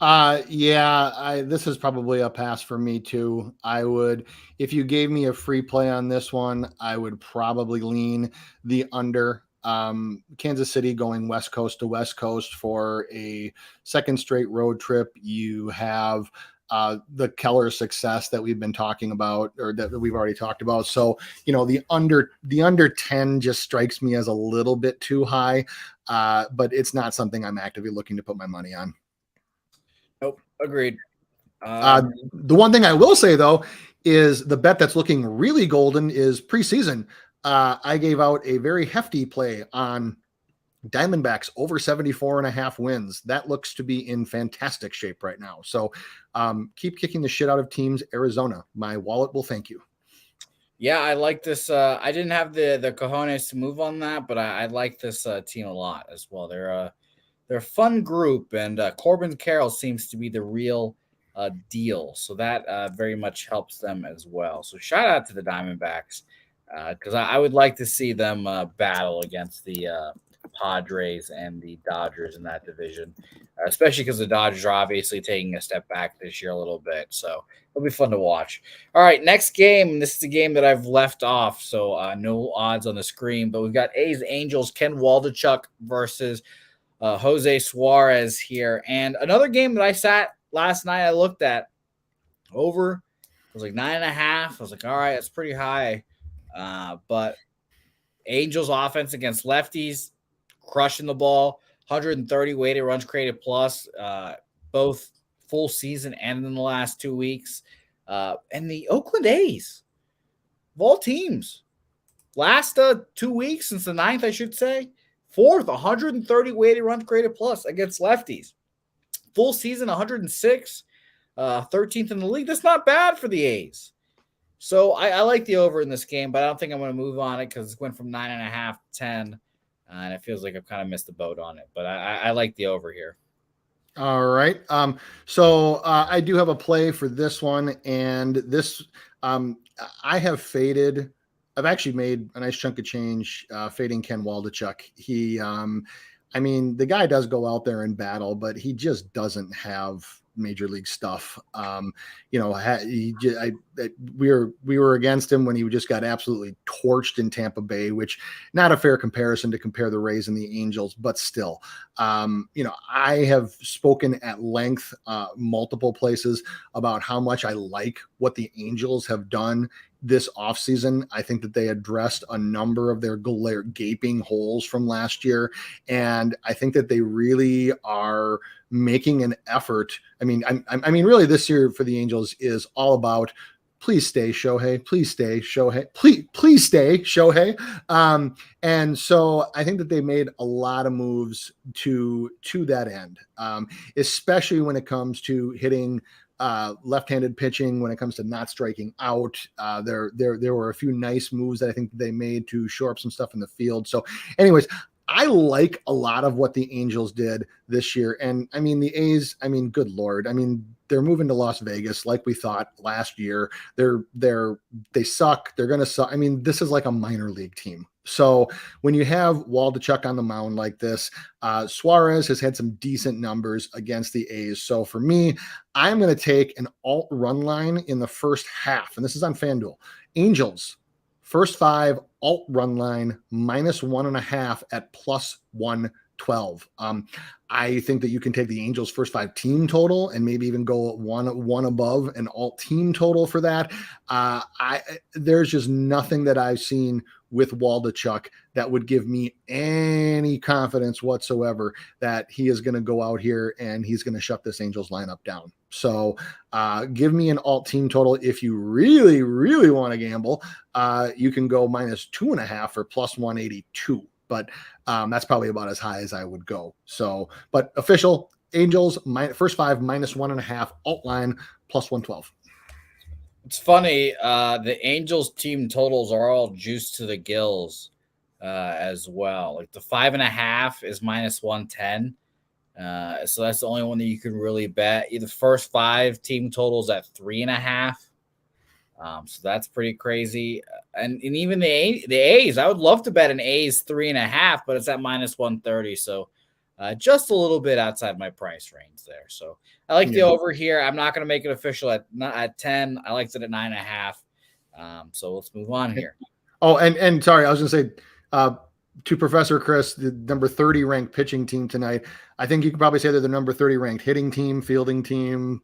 This is probably a pass for me too. I would, if you gave me a free play on this one, I would probably lean the under. Kansas City going West Coast to West Coast for a second straight road trip. You have the Keller success that we've been talking about, or that we've already talked about. So, the under 10 just strikes me as a little bit too high, but it's not something I'm actively looking to put my money on. Nope. Agreed. The one thing I will say though, is the bet that's looking really golden is preseason. I gave out a very hefty play on Diamondbacks over 74.5 wins. That looks to be in fantastic shape right now. So keep kicking the shit out of teams. Arizona, my wallet will thank you. Yeah, I like this. I didn't have the cojones to move on that, but I like this team a lot as well. They're they're a fun group, and Corbin Carroll seems to be the real deal. So that very much helps them as well. So shout out to the Diamondbacks because I would like to see them battle against the Padres and the Dodgers in that division, especially because the Dodgers are obviously taking a step back this year a little bit. So it'll be fun to watch. All right, next game. This is a game that I've left off, so no odds on the screen. But we've got A's Angels, Ken Waldichuk versus Jose Suarez here. And another game that I sat last night, I looked at over. It was like 9.5. I was like, all right, that's pretty high. But Angels offense against lefties, crushing the ball, 130 weighted runs created plus, both full season and in the last 2 weeks. And the Oakland A's, of all teams, last 2 weeks since the 9th, I should say, 4th, 130 weighted runs created plus against lefties. Full season, 106, 13th in the league. That's not bad for the A's. So I like the over in this game, but I don't think I'm going to move on it because it went from 9.5 to 10, and it feels like I've kind of missed the boat on it. But I like the over here. All right. So I do have a play for this one, and this I have faded. I've actually made a nice chunk of change fading Ken Waldichuk. He, the guy does go out there and battle, but he just doesn't have major league stuff. We were against him when he just got absolutely torched in Tampa Bay, which not a fair comparison to compare the Rays and the Angels, but still, I have spoken at length, multiple places about how much I like what the Angels have done this offseason. I think that they addressed a number of their gaping holes from last year. And I think that they really are making an effort. I mean, really this year for the Angels is all about please stay Shohei, please stay Shohei, please stay Shohei. And so I think that they made a lot of moves to that end, especially when it comes to hitting left-handed pitching, when it comes to not striking out. There were a few nice moves that I think they made to shore up some stuff in the field. So anyways, I like a lot of what the Angels did this year. And the A's, good Lord. They're moving to Las Vegas like we thought last year. They suck. They're going to suck. This is like a minor league team. So when you have Waldichuk on the mound like this, Suarez has had some decent numbers against the A's. So for me, I'm going to take an alt run line in the first half. And this is on FanDuel. Angels, first 5 alt run line -1.5 at +112. I think that you can take the Angels' first 5 team total and maybe even go one above an alt team total for that. There's just nothing that I've seen with Waldichuk that would give me any confidence whatsoever that he is going to go out here and he's going to shut this Angels lineup down. So give me an alt team total. If you really, really want to gamble, you can go -2.5 for +182. But that's probably about as high as I would go. So, but official Angels, first 5 -1.5, alt line +112. It's funny. The Angels team totals are all juiced to the gills as well. Like the 5.5 is -110. So that's the only one that you can really bet. The first 5 team totals at 3.5. So that's pretty crazy. And even the A's, I would love to bet an A's 3.5, but it's at -130. So just a little bit outside my price range there. So I like the over here. I'm not going to make it official at 10. I liked it at 9.5. So let's move on here. Oh, and sorry, I was going to say to Professor Chris, the number 30 ranked pitching team tonight. I think you could probably say they're the number 30 ranked hitting team, fielding team.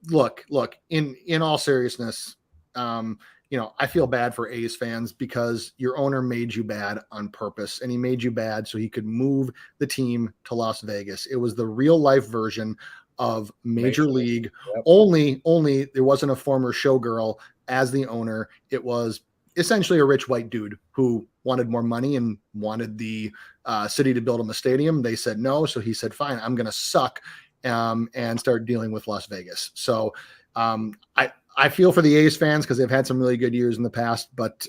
Look, in all seriousness, I feel bad for A's fans because your owner made you bad on purpose, and he made you bad so he could move the team to Las Vegas. It was the real life version of Major League. Yep. Only there wasn't a former showgirl as the owner. It was essentially a rich white dude who wanted more money and wanted the city to build him a stadium. They said no, so he said, fine, I'm going to suck and start dealing with Las Vegas. So I feel for the A's fans because they've had some really good years in the past, but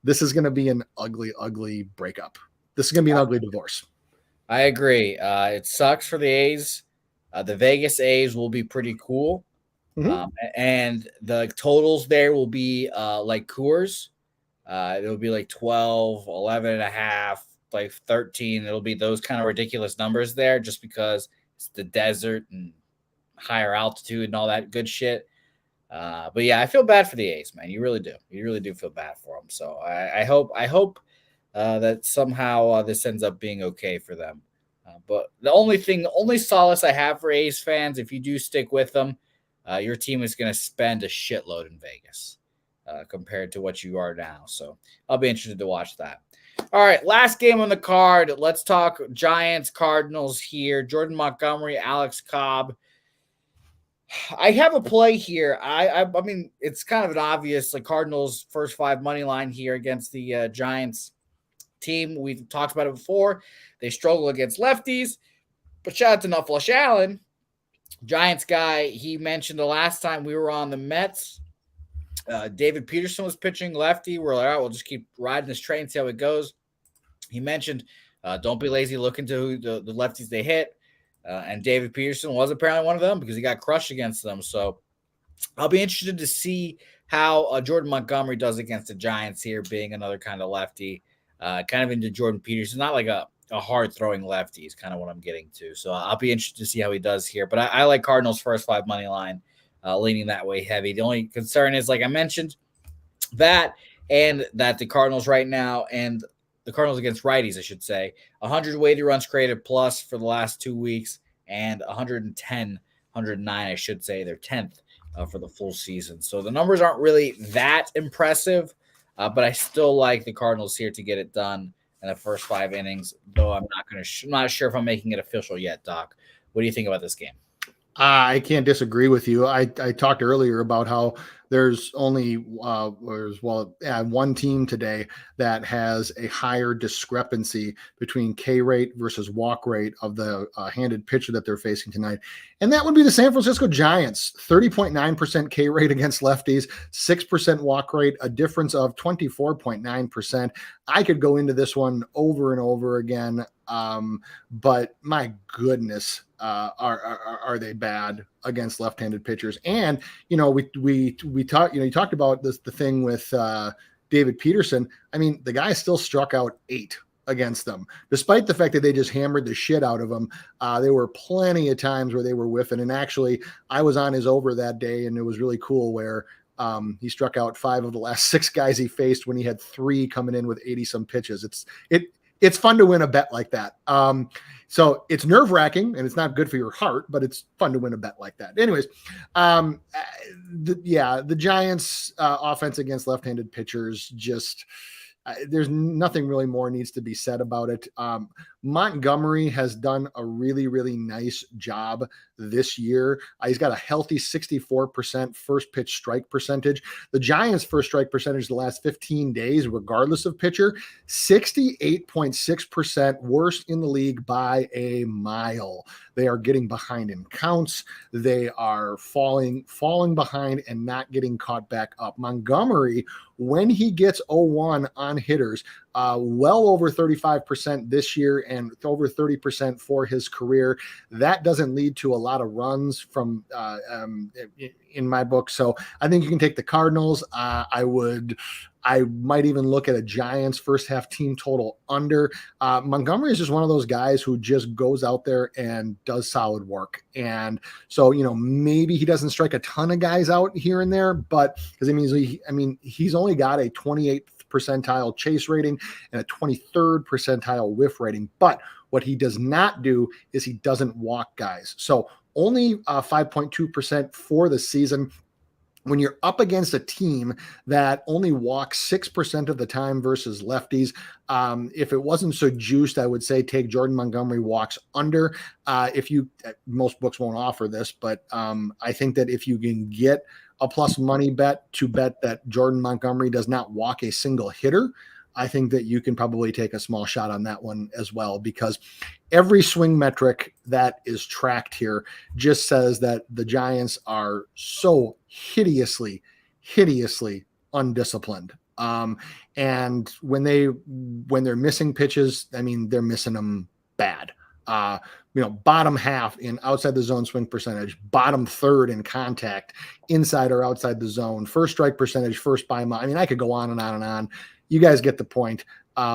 this is going to be an ugly, ugly breakup. This is going to be an ugly divorce. I agree. It sucks for the A's. The Vegas A's will be pretty cool. And the totals there will be like Coors. It'll be like 12, 11 and a half, like 13. It'll be those kind of ridiculous numbers there just because it's the desert and higher altitude and all that good shit. But yeah, I feel bad for the A's, man. You really do. You really do feel bad for them. So I hope that somehow this ends up being okay for them. But the only solace I have for A's fans, if you do stick with them, your team is going to spend a shitload in Vegas compared to what you are now. So I'll be interested to watch that. All right, last game on the card. Let's talk Giants, Cardinals here. Jordan Montgomery, Alex Cobb. I have a play here. I mean, it's kind of an obvious like Cardinals first 5 money line here against the Giants team. We've talked about it before. They struggle against lefties, but shout out to Nufflush Allen, Giants guy. He mentioned the last time we were on the Mets, David Peterson was pitching lefty. We're like, all right, we'll just keep riding this train, see how it goes. He mentioned, don't be lazy, look into the lefties they hit. And David Peterson was apparently one of them because he got crushed against them. So I'll be interested to see how Jordan Montgomery does against the Giants here, being another kind of lefty, kind of into Jordan Peterson, not like a hard throwing lefty is kind of what I'm getting to. So I'll be interested to see how he does here. But I like Cardinals first 5 money line, leaning that way heavy. The only concern is, like I mentioned, that the Cardinals right now and the Cardinals against righties, I should say, 100 weighted runs created plus for the last 2 weeks and 110, 109, I should say. They're 10th for the full season. So the numbers aren't really that impressive, but I still like the Cardinals here to get it done in the first 5 innings, though I'm not sure if I'm making it official yet, Doc. What do you think about this game? I can't disagree with you. I talked earlier about how there's only one team today that has a higher discrepancy between K rate versus walk rate of the handed pitcher that they're facing tonight. And that would be the San Francisco Giants, 30.9% K rate against lefties, 6% walk rate, a difference of 24.9%. I could go into this one over and over again. But my goodness, are they bad against left-handed pitchers? And we talked. You talked about the thing with David Peterson. I mean, the guy still struck out 8 against them, despite the fact that they just hammered the shit out of him. There were plenty of times where they were whiffing. And actually, I was on his over that day, and it was really cool where he struck out 5 of the last 6 guys he faced when he had 3 coming in with 80-some pitches. It's fun to win a bet like that. So it's nerve-wracking and it's not good for your heart, but it's fun to win a bet like that. Anyways, the Giants offense against left-handed pitchers just there's nothing really more needs to be said about it. Montgomery has done a really, really nice job this year. He's got a healthy 64% first pitch strike percentage. The Giants' first strike percentage the last 15 days, regardless of pitcher, 68.6%, worst in the league by a mile. They are getting behind in counts. They are falling behind and not getting caught back up. Montgomery, when he gets 0-1 on hitters, well over 35% this year and over 30% for his career. That doesn't lead to a lot of runs from in my book. So I think you can take the Cardinals. I might even look at a Giants first half team total under. Montgomery is just one of those guys who just goes out there and does solid work. And so, maybe he doesn't strike a ton of guys out here and there, but because he's only got a 28th percentile chase rating and a 23rd percentile whiff rating. But what he does not do is he doesn't walk guys. So only 5.2% for the season. When you're up against a team that only walks 6% of the time versus lefties, if it wasn't so juiced, I would say take Jordan Montgomery walks under. Most books won't offer this, but I think that if you can get a plus money bet to bet that Jordan Montgomery does not walk a single hitter, I think that you can probably take a small shot on that one as well, because every swing metric that is tracked here just says that the Giants are so hideously undisciplined. And when they're missing pitches, they're missing them bad. bottom half in outside the zone swing percentage, bottom third in contact, inside or outside the zone, first strike percentage, first by mile. I mean, I could go on and on and on. You guys get the point.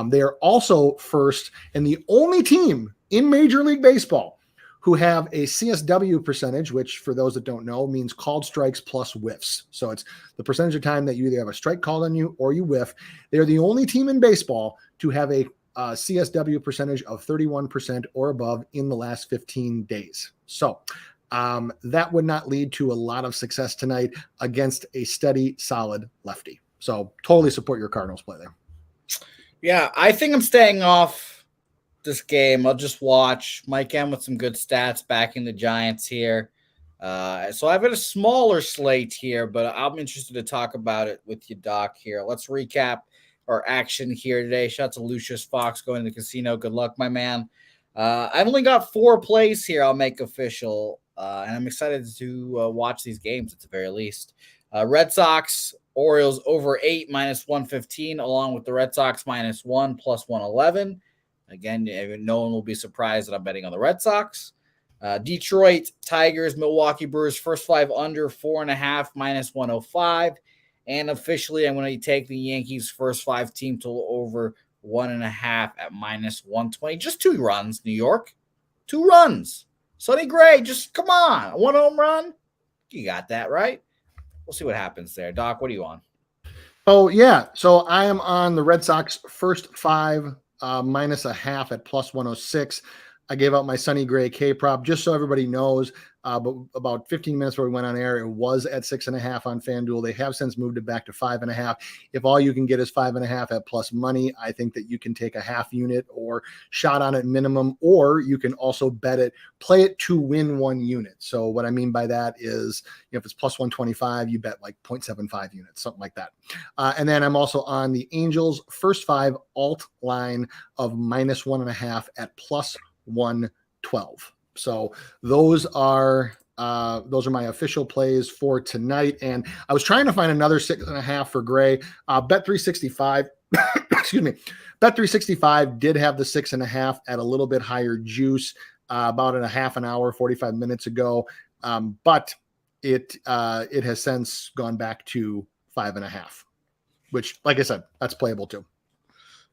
They are also first and the only team in Major League Baseball who have a CSW percentage, which for those that don't know means called strikes plus whiffs. So it's the percentage of time that you either have a strike called on you or you whiff. They're the only team in baseball to have a CSW percentage of 31% or above in the last 15 days. So that would not lead to a lot of success tonight against a steady, solid lefty. So totally support your Cardinals play there. Yeah, I think I'm staying off this game. I'll just watch Mike M with some good stats backing the Giants here. So I've got a smaller slate here, but I'm interested to talk about it with you, Doc, here. Let's recap our action here today. Shout out to Lucius Fox going to the casino. Good luck, my man. I've only got 4 plays here I'll make official, and I'm excited to watch these games at the very least. Red Sox, Orioles over 8 minus 115, along with the Red Sox minus 1 plus 111. Again, no one will be surprised that I'm betting on the Red Sox. Detroit, Tigers, Milwaukee Brewers, first 5 under 4.5 minus 105. And officially, I'm going to take the Yankees first 5 team total over 1.5 at minus 120. Just 2 runs, New York. 2 runs. Sonny Gray, just come on. 1 home run. You got that, right? We'll see what happens there. Doc, what are you on? Oh, yeah. So I am on the Red Sox first 5 minus 0.5 at plus 106. I gave out my Sonny Gray K prop just so everybody knows. But about 15 minutes before we went on air, it was at 6.5 on FanDuel. They have since moved it back to 5.5. If all you can get is 5.5 at plus money, I think that you can take a half unit or shot on it minimum, or you can also bet it, play it to win 1 unit. So what I mean by that is, if it's plus 125, you bet like 0.75 units, something like that. And then I'm also on the Angels first 5 alt line of minus 1.5 at plus 112. So those are my official plays for tonight. And I was trying to find another 6.5 for Gray. Bet365, excuse me, Bet365 did have the 6.5 at a little bit higher juice about a half an hour, 45 minutes ago. But it has since gone back to 5.5, which, like I said, that's playable too.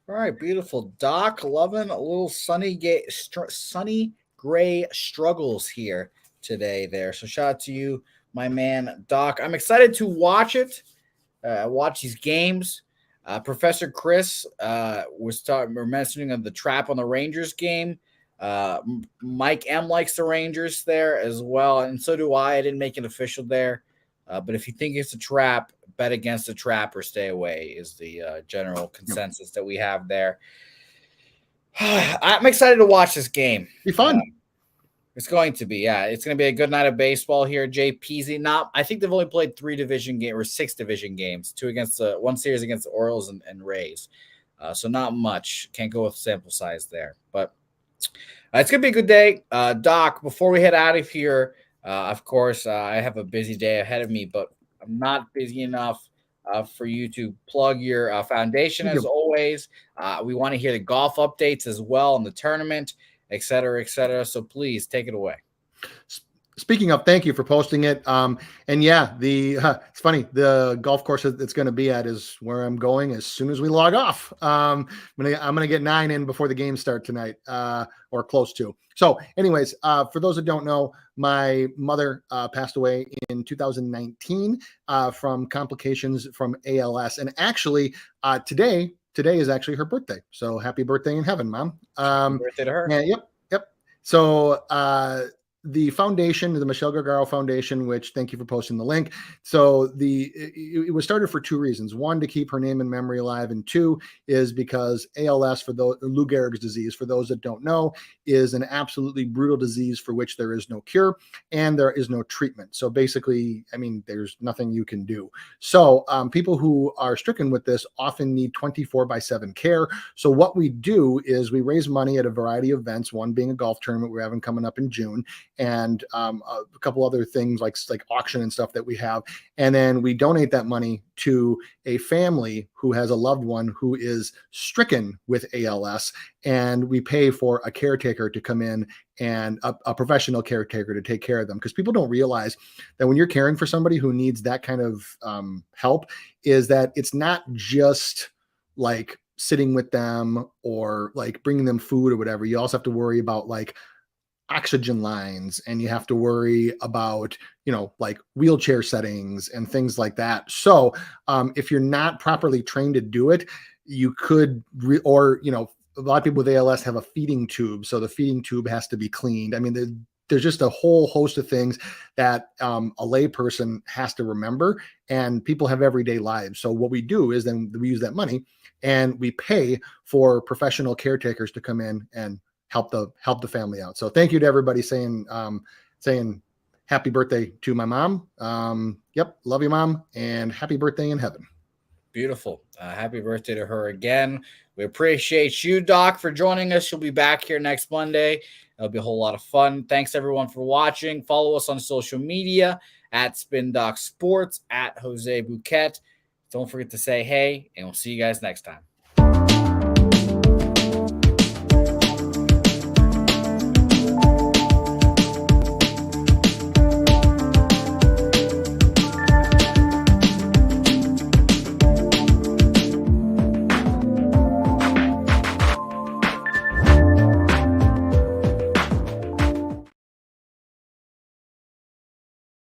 All right, beautiful. Doc, loving a little Sonny Gray struggles here today there. So shout out to you, my man, Doc. I'm excited to watch it, watch these games. Professor Chris we're mentioning of the trap on the Rangers game. Mike M likes the Rangers there as well, and so do I. I didn't make it official there. But if you think it's a trap, bet against the trap or stay away is the general consensus that we have there. I'm excited to watch this game. Be fun. It's going to be, yeah. It's going to be a good night of baseball here. JPZ, I think they've only played 3 division games or 6 division games, 2 against 1 series against the Orioles and Rays. So not much. Can't go with sample size there. But it's going to be a good day. Doc, before we head out of here, of course, I have a busy day ahead of me, but I'm not busy enough for you to plug your foundation as always. We want to hear the golf updates as well in the tournament, et cetera, et cetera. So please take it away. Speaking of, thank you for posting it. And yeah, it's funny. The golf course it's going to be at is where I'm going as soon as we log off. I'm gonna get 9 in before the games start tonight, or close to. So, anyways, for those that don't know, my mother passed away in 2019 from complications from ALS, and actually today is actually her birthday. So happy birthday in heaven, Mom. Happy birthday to her. Yeah, yep. So the foundation, the Michelle Gargaro Foundation, which thank you for posting the link. So it was started for 2 reasons. 1, to keep her name and memory alive, and 2 is because ALS, Lou Gehrig's disease, for those that don't know, is an absolutely brutal disease for which there is no cure and there is no treatment. So basically, I mean, there's nothing you can do. So people who are stricken with this often need 24/7 care. So what we do is we raise money at a variety of events, one being a golf tournament we're having coming up in June. and a couple other things like auction and stuff that we have. And then we donate that money to a family who has a loved one who is stricken with ALS, and we pay for a caretaker to come in, and a professional caretaker to take care of them, because people don't realize that when you're caring for somebody who needs that kind of help, is that it's not just like sitting with them or like bringing them food or whatever. You also have to worry about like oxygen lines, and you have to worry about, like wheelchair settings and things like that. So if you're not properly trained to do it, you could, a lot of people with ALS have a feeding tube. So the feeding tube has to be cleaned. I mean, there's just a whole host of things that a layperson has to remember, and people have everyday lives. So what we do is then we use that money and we pay for professional caretakers to come in and help the family out. So thank you to everybody saying happy birthday to my mom. Yep. Love you, Mom, and happy birthday in heaven. Beautiful. Happy birthday to her again. We appreciate you, Doc, for joining us. You'll be back here next Monday. It'll be a whole lot of fun. Thanks, everyone, for watching. Follow us on social media at SpinDoc Sports, at Jose Bouquett. Don't forget to say hey, and we'll see you guys next time.